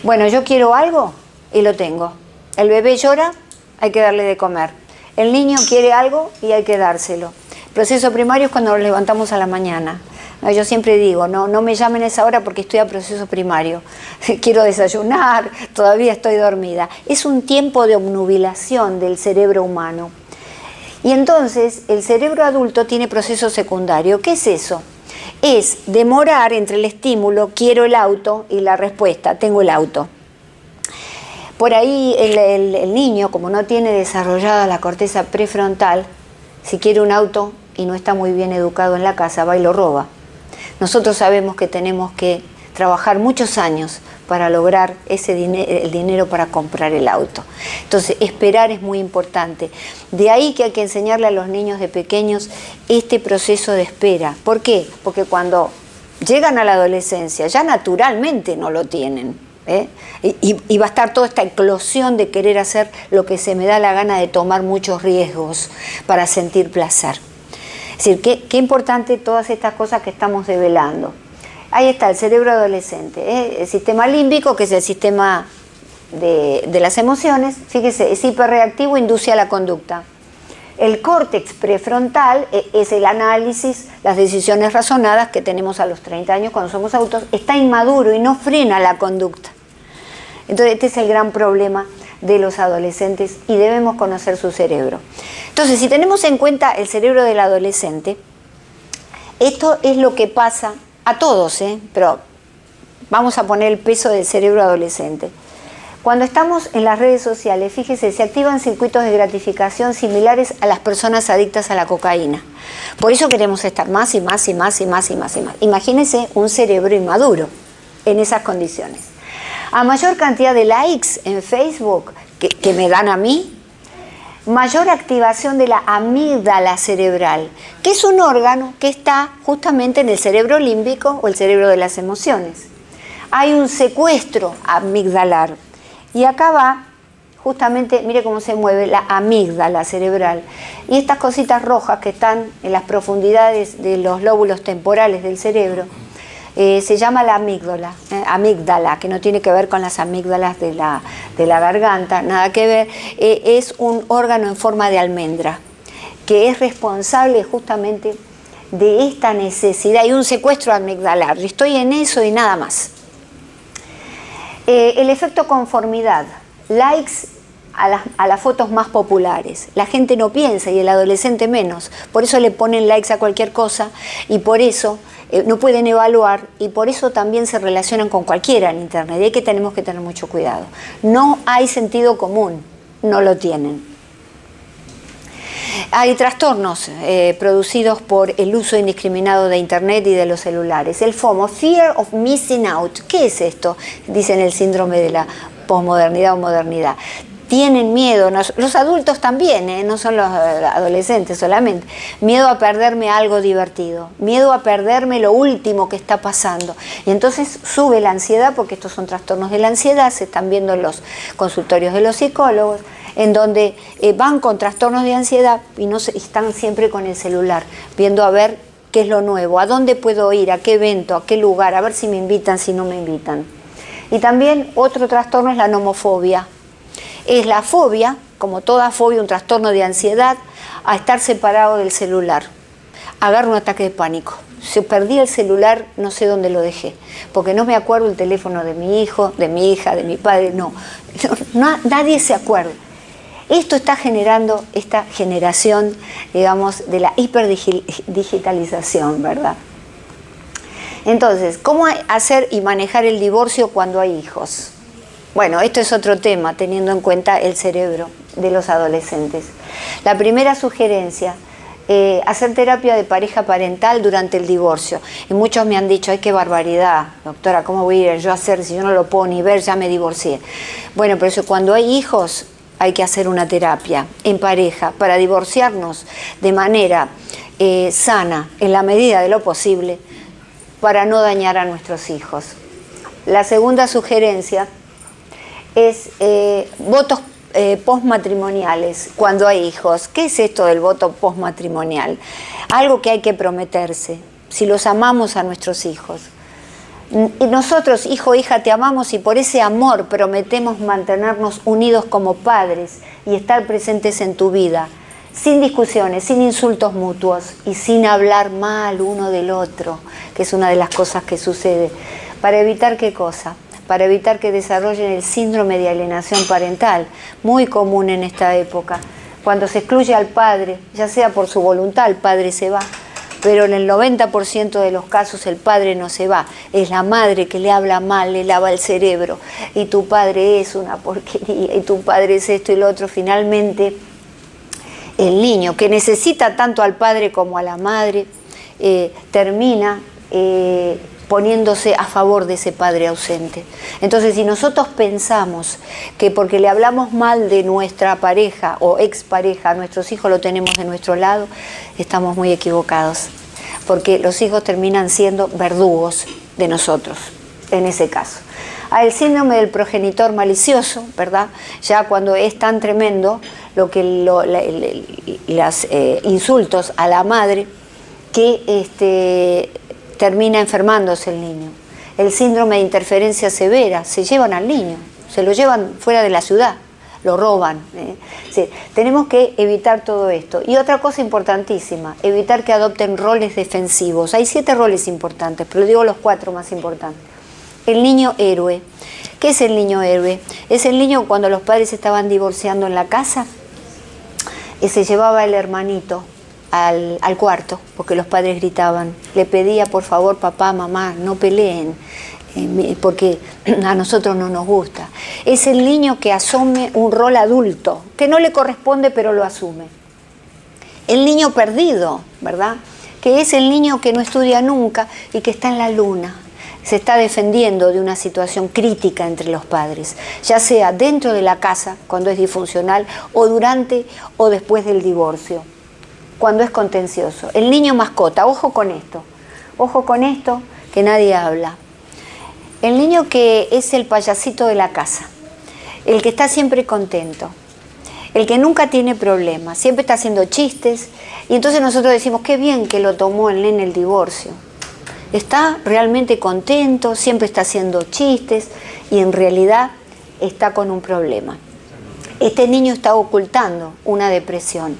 Bueno, yo quiero algo y lo tengo. El bebé llora, hay que darle de comer. El niño quiere algo y hay que dárselo. El proceso primario es cuando nos levantamos a la mañana. Yo siempre digo, no me llamen a esa hora porque estoy a proceso primario. Quiero desayunar, todavía estoy dormida. Es un tiempo de obnubilación del cerebro humano. Y entonces el cerebro adulto tiene proceso secundario. ¿Qué es eso? Es demorar entre el estímulo, quiero el auto, y la respuesta, tengo el auto. Por ahí el niño, como no tiene desarrollada la corteza prefrontal, si quiere un auto y no está muy bien educado en la casa, va y lo roba. Nosotros sabemos que tenemos que trabajar muchos años para lograr el dinero para comprar el auto. Entonces, esperar es muy importante. De ahí que hay que enseñarle a los niños de pequeños este proceso de espera. ¿Por qué? Porque cuando llegan a la adolescencia, ya naturalmente no lo tienen. Y va a estar toda esta eclosión de querer hacer lo que se me da la gana, de tomar muchos riesgos para sentir placer. Es decir, qué importante todas estas cosas que estamos develando. Ahí está el cerebro adolescente, el sistema límbico, que es el sistema de las emociones. Fíjese, es hiperreactivo, induce a la conducta. El córtex prefrontal es el análisis, las decisiones razonadas que tenemos a los 30 años cuando somos adultos. Está inmaduro y no frena la conducta. Entonces este es el gran problema de los adolescentes y debemos conocer su cerebro. Entonces, si tenemos en cuenta el cerebro del adolescente, esto es lo que pasa a todos, pero vamos a poner el peso del cerebro adolescente. Cuando estamos en las redes sociales, fíjese, se activan circuitos de gratificación similares a las personas adictas a la cocaína. Por eso queremos estar más y más y más y más y más y más. Imagínense un cerebro inmaduro en esas condiciones. A mayor cantidad de likes en Facebook que me dan a mí, mayor activación de la amígdala cerebral, que es un órgano que está justamente en el cerebro límbico o el cerebro de las emociones. Hay un secuestro amigdalar y acá va justamente, mire cómo se mueve la amígdala cerebral, y estas cositas rojas que están en las profundidades de los lóbulos temporales del cerebro, se llama la amígdala, que no tiene que ver con las amígdalas de la garganta, nada que ver. Es un órgano en forma de almendra que es responsable justamente de esta necesidad y un secuestro amigdalar. Estoy en eso y nada más. El efecto conformidad, likes a las fotos más populares. La gente no piensa y el adolescente menos, por eso le ponen likes a cualquier cosa y por eso no pueden evaluar y por eso también se relacionan con cualquiera en internet. Y ahí que tenemos que tener mucho cuidado. No hay sentido común, no lo tienen. Hay trastornos producidos por el uso indiscriminado de internet y de los celulares. El FOMO, Fear of Missing Out. ¿Qué es esto? Dicen el síndrome de la posmodernidad o modernidad. Tienen miedo, los adultos también, no son los adolescentes solamente, miedo a perderme algo divertido, miedo a perderme lo último que está pasando. Y entonces sube la ansiedad, porque estos son trastornos de la ansiedad, se están viendo en los consultorios de los psicólogos, en donde van con trastornos de ansiedad y están siempre con el celular, viendo a ver qué es lo nuevo, a dónde puedo ir, a qué evento, a qué lugar, a ver si me invitan, si no me invitan. Y también otro trastorno es la nomofobia. Es la fobia, como toda fobia, un trastorno de ansiedad, a estar separado del celular. Agarro un ataque de pánico. Si perdí el celular, no sé dónde lo dejé, porque no me acuerdo el teléfono de mi hijo, de mi hija, de mi padre, nadie se acuerda. Esto está generando esta generación, digamos, de la hiperdigitalización, ¿verdad? Entonces, ¿cómo hacer y manejar el divorcio cuando hay hijos? Bueno, esto es otro tema, teniendo en cuenta el cerebro de los adolescentes. La primera sugerencia, hacer terapia de pareja parental durante el divorcio. Y muchos me han dicho, ay, qué barbaridad, doctora, ¿cómo voy a ir yo a hacer si yo no lo puedo ni ver, ya me divorcié? Bueno, pero eso, cuando hay hijos hay que hacer una terapia en pareja para divorciarnos de manera sana, en la medida de lo posible, para no dañar a nuestros hijos. La segunda sugerencia es votos postmatrimoniales cuando hay hijos. ¿Qué es esto del voto postmatrimonial? Algo que hay que prometerse, si los amamos a nuestros hijos. Y nosotros, hijo o hija, te amamos y por ese amor prometemos mantenernos unidos como padres y estar presentes en tu vida, sin discusiones, sin insultos mutuos y sin hablar mal uno del otro, que es una de las cosas que sucede. ¿Para evitar qué cosa? Para evitar que desarrollen el síndrome de alienación parental, muy común en esta época. Cuando se excluye al padre, ya sea por su voluntad, el padre se va, pero en el 90% de los casos el padre no se va. Es la madre que le habla mal, le lava el cerebro, y tu padre es una porquería, y tu padre es esto y lo otro. Finalmente, el niño, que necesita tanto al padre como a la madre, termina poniéndose a favor de ese padre ausente. Entonces, si nosotros pensamos que porque le hablamos mal de nuestra pareja o expareja a nuestros hijos lo tenemos de nuestro lado, estamos muy equivocados, porque los hijos terminan siendo verdugos de nosotros, en ese caso. El síndrome del progenitor malicioso, ¿verdad? Ya cuando es tan tremendo los insultos a la madre que termina enfermándose el niño. El síndrome de interferencia severa, se llevan al niño, se lo llevan fuera de la ciudad, lo roban. Sí, tenemos que evitar todo esto. Y otra cosa importantísima, evitar que adopten roles defensivos. Hay 7 roles importantes, pero digo los 4 más importantes. El niño héroe. ¿Qué es el niño héroe? Es el niño cuando los padres estaban divorciando en la casa, y se llevaba el hermanito al cuarto, porque los padres gritaban, le pedía por favor, papá, mamá, no peleen, porque a nosotros no nos gusta. Es el niño que asume un rol adulto, que no le corresponde pero lo asume. El niño perdido, ¿verdad? Que es el niño que no estudia nunca y que está en la luna. Se está defendiendo de una situación crítica entre los padres, ya sea dentro de la casa, cuando es disfuncional, o durante o después del divorcio, cuando es contencioso. El niño mascota, ojo con esto que nadie habla. El niño que es el payasito de la casa, el que está siempre contento, el que nunca tiene problemas, siempre está haciendo chistes, y entonces nosotros decimos, qué bien que lo tomó el nene el divorcio. Está realmente contento, siempre está haciendo chistes, y en realidad está con un problema. Este niño está ocultando una depresión.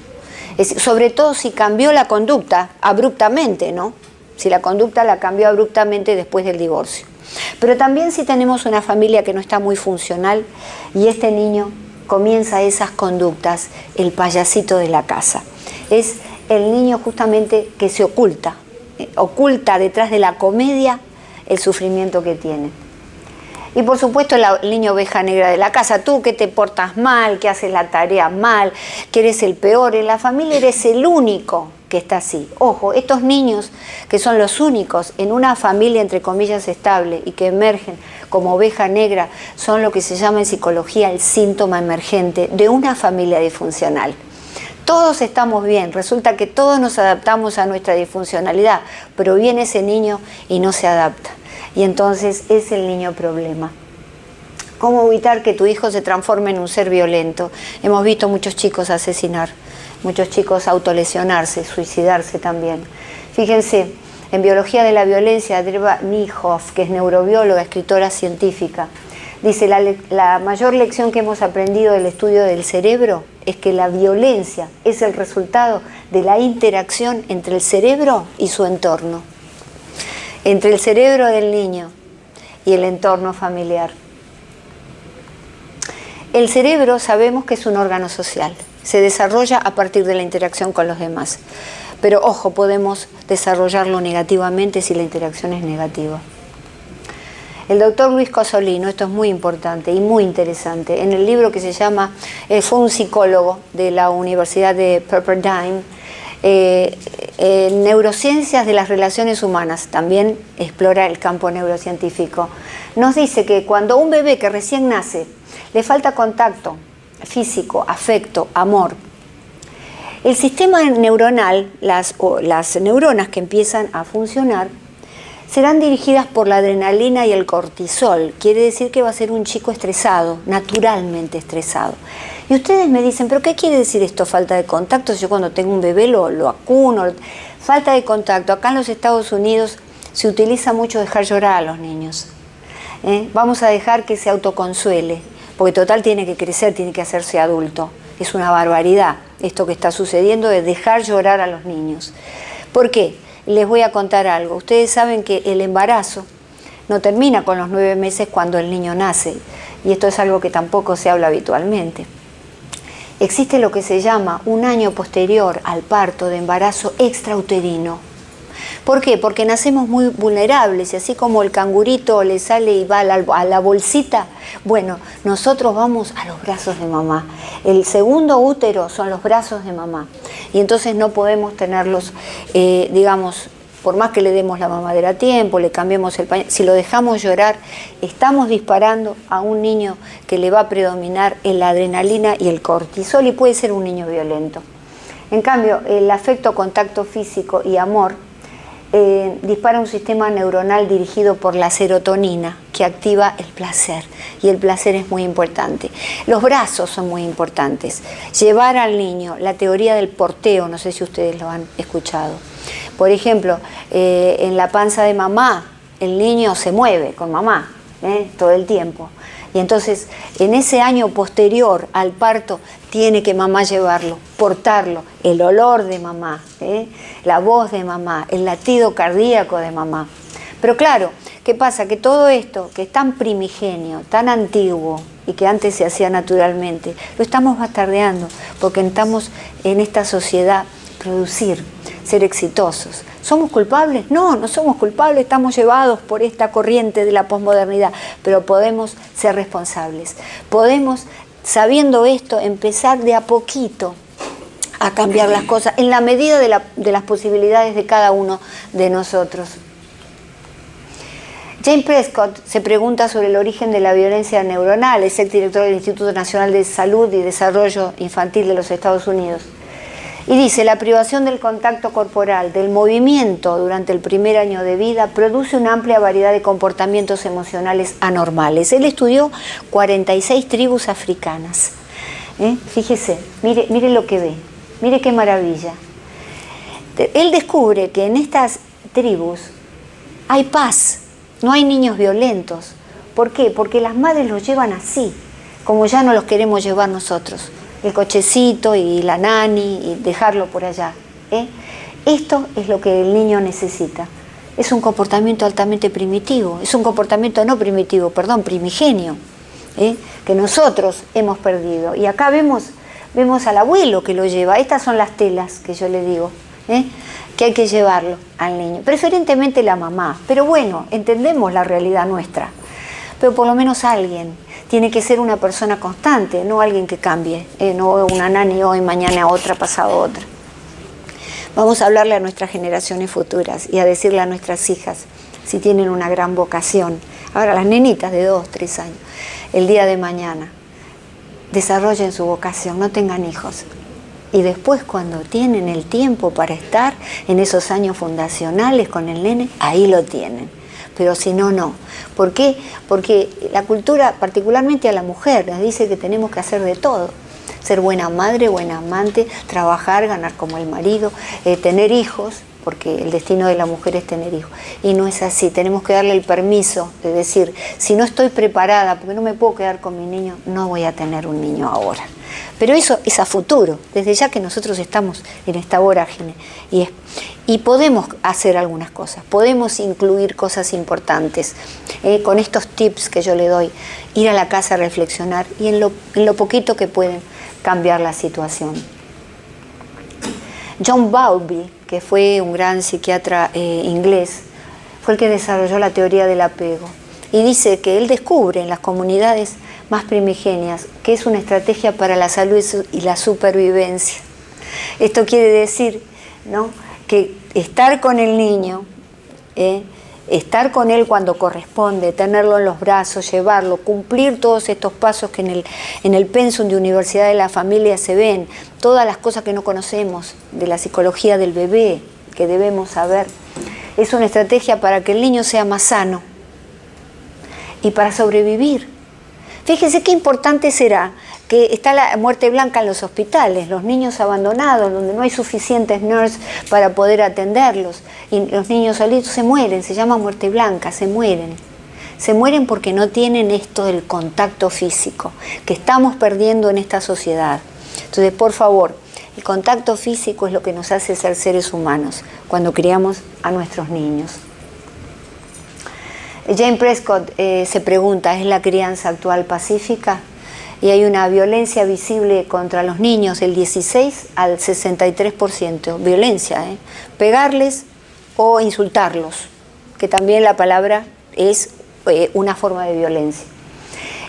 Sobre todo si cambió la conducta abruptamente, ¿no? Si la conducta la cambió abruptamente después del divorcio. Pero también si tenemos una familia que no está muy funcional y este niño comienza esas conductas, el payasito de la casa. Es el niño justamente que se oculta detrás de la comedia el sufrimiento que tiene. Y por supuesto el niño oveja negra de la casa, tú que te portas mal, que haces la tarea mal, que eres el peor, en la familia eres el único que está así. Ojo, estos niños que son los únicos en una familia entre comillas estable y que emergen como oveja negra, son lo que se llama en psicología el síntoma emergente de una familia disfuncional. Todos estamos bien, resulta que todos nos adaptamos a nuestra disfuncionalidad, pero viene ese niño y no se adapta. Y entonces es el niño problema. ¿Cómo evitar que tu hijo se transforme en un ser violento? Hemos visto muchos chicos asesinar, muchos chicos autolesionarse, suicidarse también. Fíjense, en Biología de la Violencia, Dreva Niehoff, que es neurobióloga, escritora científica, dice, la mayor lección que hemos aprendido del estudio del cerebro es que la violencia es el resultado de la interacción entre el cerebro y su entorno, entre el cerebro del niño y el entorno familiar. El cerebro sabemos que es un órgano social, se desarrolla a partir de la interacción con los demás. Pero ojo, podemos desarrollarlo negativamente si la interacción es negativa. El doctor Luis Cosolino, esto es muy importante y muy interesante, en el libro que se llama, fue un psicólogo de la Universidad de Pepperdine, Neurociencias de las Relaciones Humanas, también explora el campo neurocientífico. Nos dice que cuando un bebé que recién nace le falta contacto físico, afecto, amor, el sistema neuronal, las neuronas que empiezan a funcionar, serán dirigidas por la adrenalina y el cortisol. Quiere decir que va a ser un chico estresado, naturalmente estresado. Y ustedes me dicen, ¿pero qué quiere decir esto, falta de contacto? Yo cuando tengo un bebé lo acuno. Falta de contacto. Acá en los Estados Unidos se utiliza mucho dejar llorar a los niños. Vamos a dejar que se autoconsuele, porque total tiene que crecer, tiene que hacerse adulto. Es una barbaridad esto que está sucediendo de dejar llorar a los niños. ¿Por qué? Les voy a contar algo. Ustedes saben que el embarazo no termina con los 9 meses cuando el niño nace, y esto es algo que tampoco se habla habitualmente. Existe lo que se llama un año posterior al parto de embarazo extrauterino. ¿Por qué? Porque nacemos muy vulnerables y así como el cangurito le sale y va a la bolsita, bueno, nosotros vamos a los brazos de mamá. El segundo útero son los brazos de mamá y entonces no podemos tenerlos, digamos, por más que le demos la mamadera a tiempo, le cambiemos el pañal, si lo dejamos llorar, estamos disparando a un niño que le va a predominar la adrenalina y el cortisol y puede ser un niño violento. En cambio, el afecto, contacto físico y amor dispara un sistema neuronal dirigido por la serotonina que activa el placer, y el placer es muy importante. Los brazos son muy importantes. Llevar al niño, la teoría del porteo, no sé si ustedes lo han escuchado. Por ejemplo, en la panza de mamá, el niño se mueve con mamá todo el tiempo. Y entonces, en ese año posterior al parto, tiene que mamá llevarlo, portarlo, el olor de mamá, la voz de mamá, el latido cardíaco de mamá. Pero claro, ¿qué pasa? Que todo esto, que es tan primigenio, tan antiguo, y que antes se hacía naturalmente, lo estamos bastardeando, porque estamos en esta sociedad producir, ser exitosos. ¿Somos culpables? No, no somos culpables, estamos llevados por esta corriente de la posmodernidad, pero podemos ser responsables. Podemos, sabiendo esto, empezar de a poquito a cambiar las cosas en la medida de las posibilidades de cada uno de nosotros. Jane Prescott se pregunta sobre el origen de la violencia neuronal, es el director del Instituto Nacional de Salud y Desarrollo Infantil de los Estados Unidos. Y dice, la privación del contacto corporal, del movimiento durante el primer año de vida produce una amplia variedad de comportamientos emocionales anormales. Él estudió 46 tribus africanas. Fíjese, mire lo que ve, mire qué maravilla. Él descubre que en estas tribus hay paz, no hay niños violentos. ¿Por qué? Porque las madres los llevan así, como ya no los queremos llevar nosotros. El cochecito y la nani y dejarlo por allá. Esto es lo que el niño necesita. Es un comportamiento altamente primitivo, es un comportamiento no primitivo, perdón, primigenio, que nosotros hemos perdido. Y acá vemos al abuelo que lo lleva. Estas son las telas que yo le digo, que hay que llevarlo al niño. Preferentemente la mamá, pero bueno, entendemos la realidad nuestra. Pero por lo menos alguien. Tiene que ser una persona constante, no alguien que cambie, no una nani hoy, mañana otra, pasado otra. Vamos a hablarle a nuestras generaciones futuras y a decirle a nuestras hijas, si tienen una gran vocación, ahora las nenitas de 2, 3 años, el día de mañana, desarrollen su vocación, no tengan hijos. Y después cuando tienen el tiempo para estar en esos años fundacionales con el nene, ahí lo tienen. pero si no, no. ¿Por qué? Porque la cultura, particularmente a la mujer, nos dice que tenemos que hacer de todo. Ser buena madre, buena amante, trabajar, ganar como el marido, tener hijos, porque el destino de la mujer es tener hijos. Y no es así, tenemos que darle el permiso de decir, si no estoy preparada, porque no me puedo quedar con mi niño, no voy a tener un niño ahora. Pero eso es a futuro, desde ya que nosotros estamos en esta vorágine. Y podemos hacer algunas cosas, podemos incluir cosas importantes. Con estos tips que yo le doy, ir a la casa a reflexionar y en lo poquito que pueden cambiar la situación. John Bowlby, que fue un gran psiquiatra inglés, fue el que desarrolló la teoría del apego. Y dice que él descubre en las comunidades más primigenias que es una estrategia para la salud y la supervivencia. Esto quiere decir, ¿no?, que estar con el niño, estar con él cuando corresponde, tenerlo en los brazos, llevarlo, cumplir todos estos pasos que en el pensum de Universidad de la Familia se ven, todas las cosas que no conocemos de la psicología del bebé, que debemos saber, es una estrategia para que el niño sea más sano y para sobrevivir. Fíjense qué importante será que está la muerte blanca en los hospitales, los niños abandonados, donde no hay suficientes nurses para poder atenderlos, y los niños solitos se mueren, se llama muerte blanca, se mueren. Se mueren porque no tienen esto del contacto físico, que estamos perdiendo en esta sociedad. Entonces, por favor, el contacto físico es lo que nos hace ser seres humanos cuando criamos a nuestros niños. Jane Prescott se pregunta, ¿es la crianza actual pacífica? Y hay una violencia visible contra los niños, el 16 al 63%, violencia, pegarles o insultarlos, que también la palabra es una forma de violencia.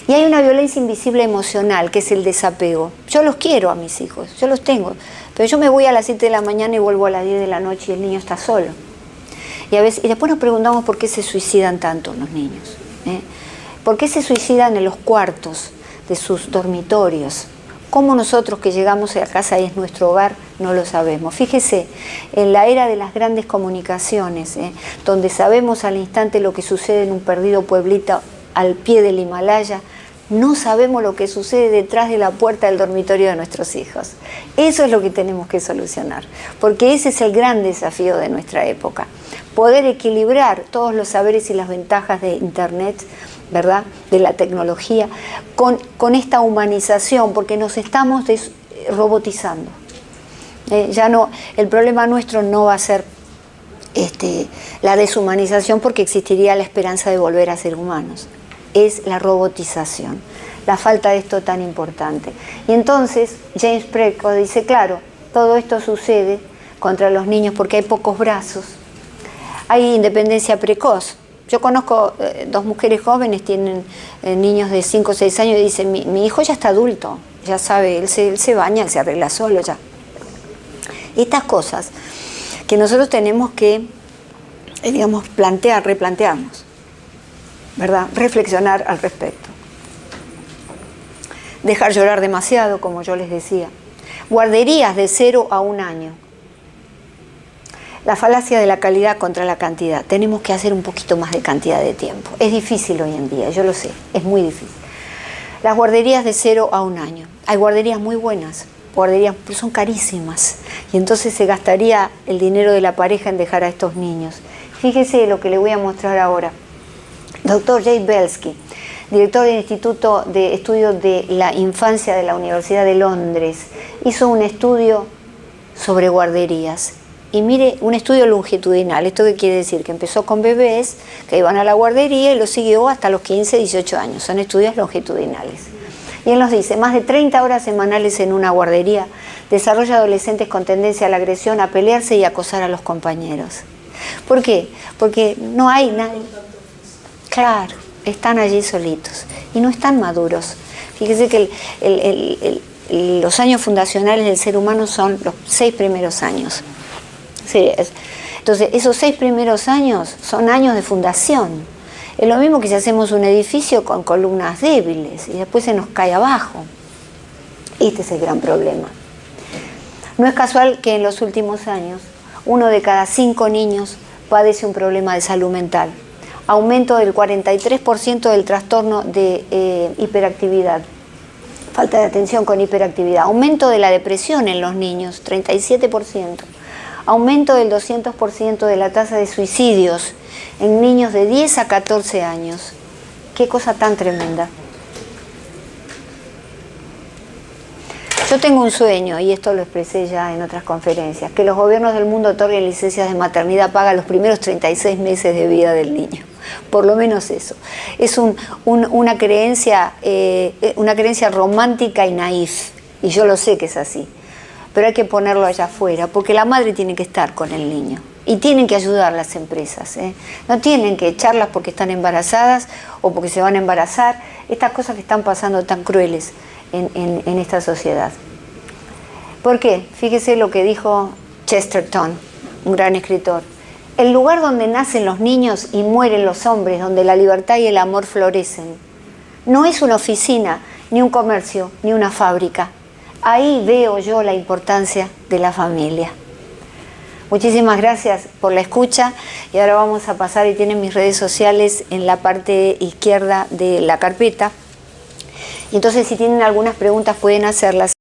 Y hay una violencia invisible emocional, que es el desapego. Yo los quiero a mis hijos, yo los tengo, pero yo me voy a las 7 de la mañana y vuelvo a las 10 de la noche y el niño está solo. Y después nos preguntamos por qué se suicidan tanto los niños. ¿Por qué se suicidan en los cuartos de sus dormitorios? ¿Cómo nosotros que llegamos a la casa y es nuestro hogar no lo sabemos? Fíjese, en la era de las grandes comunicaciones, donde sabemos al instante lo que sucede en un perdido pueblito al pie del Himalaya, no sabemos lo que sucede detrás de la puerta del dormitorio de nuestros hijos. Eso es lo que tenemos que solucionar, porque ese es el gran desafío de nuestra época. Poder equilibrar todos los saberes y las ventajas de Internet, ¿verdad?, de la tecnología, con esta humanización, porque nos estamos robotizando. Ya no, el problema nuestro no va a ser la deshumanización, porque existiría la esperanza de volver a ser humanos. Es la robotización, la falta de esto tan importante. Y entonces James Prescott dice, claro, todo esto sucede contra los niños porque hay pocos brazos, hay independencia precoz. Yo conozco dos mujeres jóvenes, tienen niños de 5 o 6 años y dicen, mi hijo ya está adulto, ya sabe, él se baña, él se arregla solo ya. Estas cosas que nosotros tenemos que, digamos, replantearnos, ¿verdad? Reflexionar al respecto. Dejar llorar demasiado, como yo les decía. Guarderías de 0 a 1 año. La falacia de la calidad contra la cantidad. Tenemos que hacer un poquito más de cantidad de tiempo. Es difícil hoy en día, yo lo sé, es muy difícil. Las guarderías de 0 a 1 año. Hay guarderías muy buenas, guarderías, pero son carísimas. Y entonces se gastaría el dinero de la pareja en dejar a estos niños. Fíjese lo que le voy a mostrar ahora. Dr. Jay Belsky, director del Instituto de Estudios de la Infancia de la Universidad de Londres, hizo un estudio sobre guarderías. Y mire, un estudio longitudinal. ¿Esto qué quiere decir? Que empezó con bebés que iban a la guardería y lo siguió hasta los 15, 18 años. Son estudios longitudinales. Y él nos dice, más de 30 horas semanales en una guardería desarrolla adolescentes con tendencia a la agresión, a pelearse y a acosar a los compañeros. ¿Por qué? Porque no hay nadie. Claro, están allí solitos y no están maduros. Fíjese que los años fundacionales del ser humano son los 6 primeros años. Sí, entonces, esos 6 primeros años son años de fundación. Es lo mismo que si hacemos un edificio con columnas débiles y después se nos cae abajo. Este es el gran problema. No es casual que en los últimos años 1 de cada 5 niños padece un problema de salud mental. aumento del 43% del trastorno de hiperactividad, falta de atención con hiperactividad, aumento de la depresión en los niños, 37%, aumento del 200% de la tasa de suicidios en niños de 10 a 14 años. Qué cosa tan tremenda. Yo tengo un sueño, y esto lo expresé ya en otras conferencias, que los gobiernos del mundo otorguen licencias de maternidad paga los primeros 36 meses de vida del niño. Por lo menos eso. Es una creencia romántica y naif, y yo lo sé que es así. Pero hay que ponerlo allá afuera, porque la madre tiene que estar con el niño. Y tienen que ayudar las empresas, ¿eh? No tienen que echarlas porque están embarazadas o porque se van a embarazar. Estas cosas que están pasando tan crueles en esta sociedad. ¿Por qué? Fíjese lo que dijo Chesterton, un gran escritor. El lugar donde nacen los niños y mueren los hombres, donde la libertad y el amor florecen, no es una oficina, ni un comercio, ni una fábrica. Ahí veo yo la importancia de la familia. Muchísimas gracias por la escucha y ahora vamos a pasar, y tienen mis redes sociales en la parte izquierda de la carpeta. Y entonces si tienen algunas preguntas pueden hacerlas.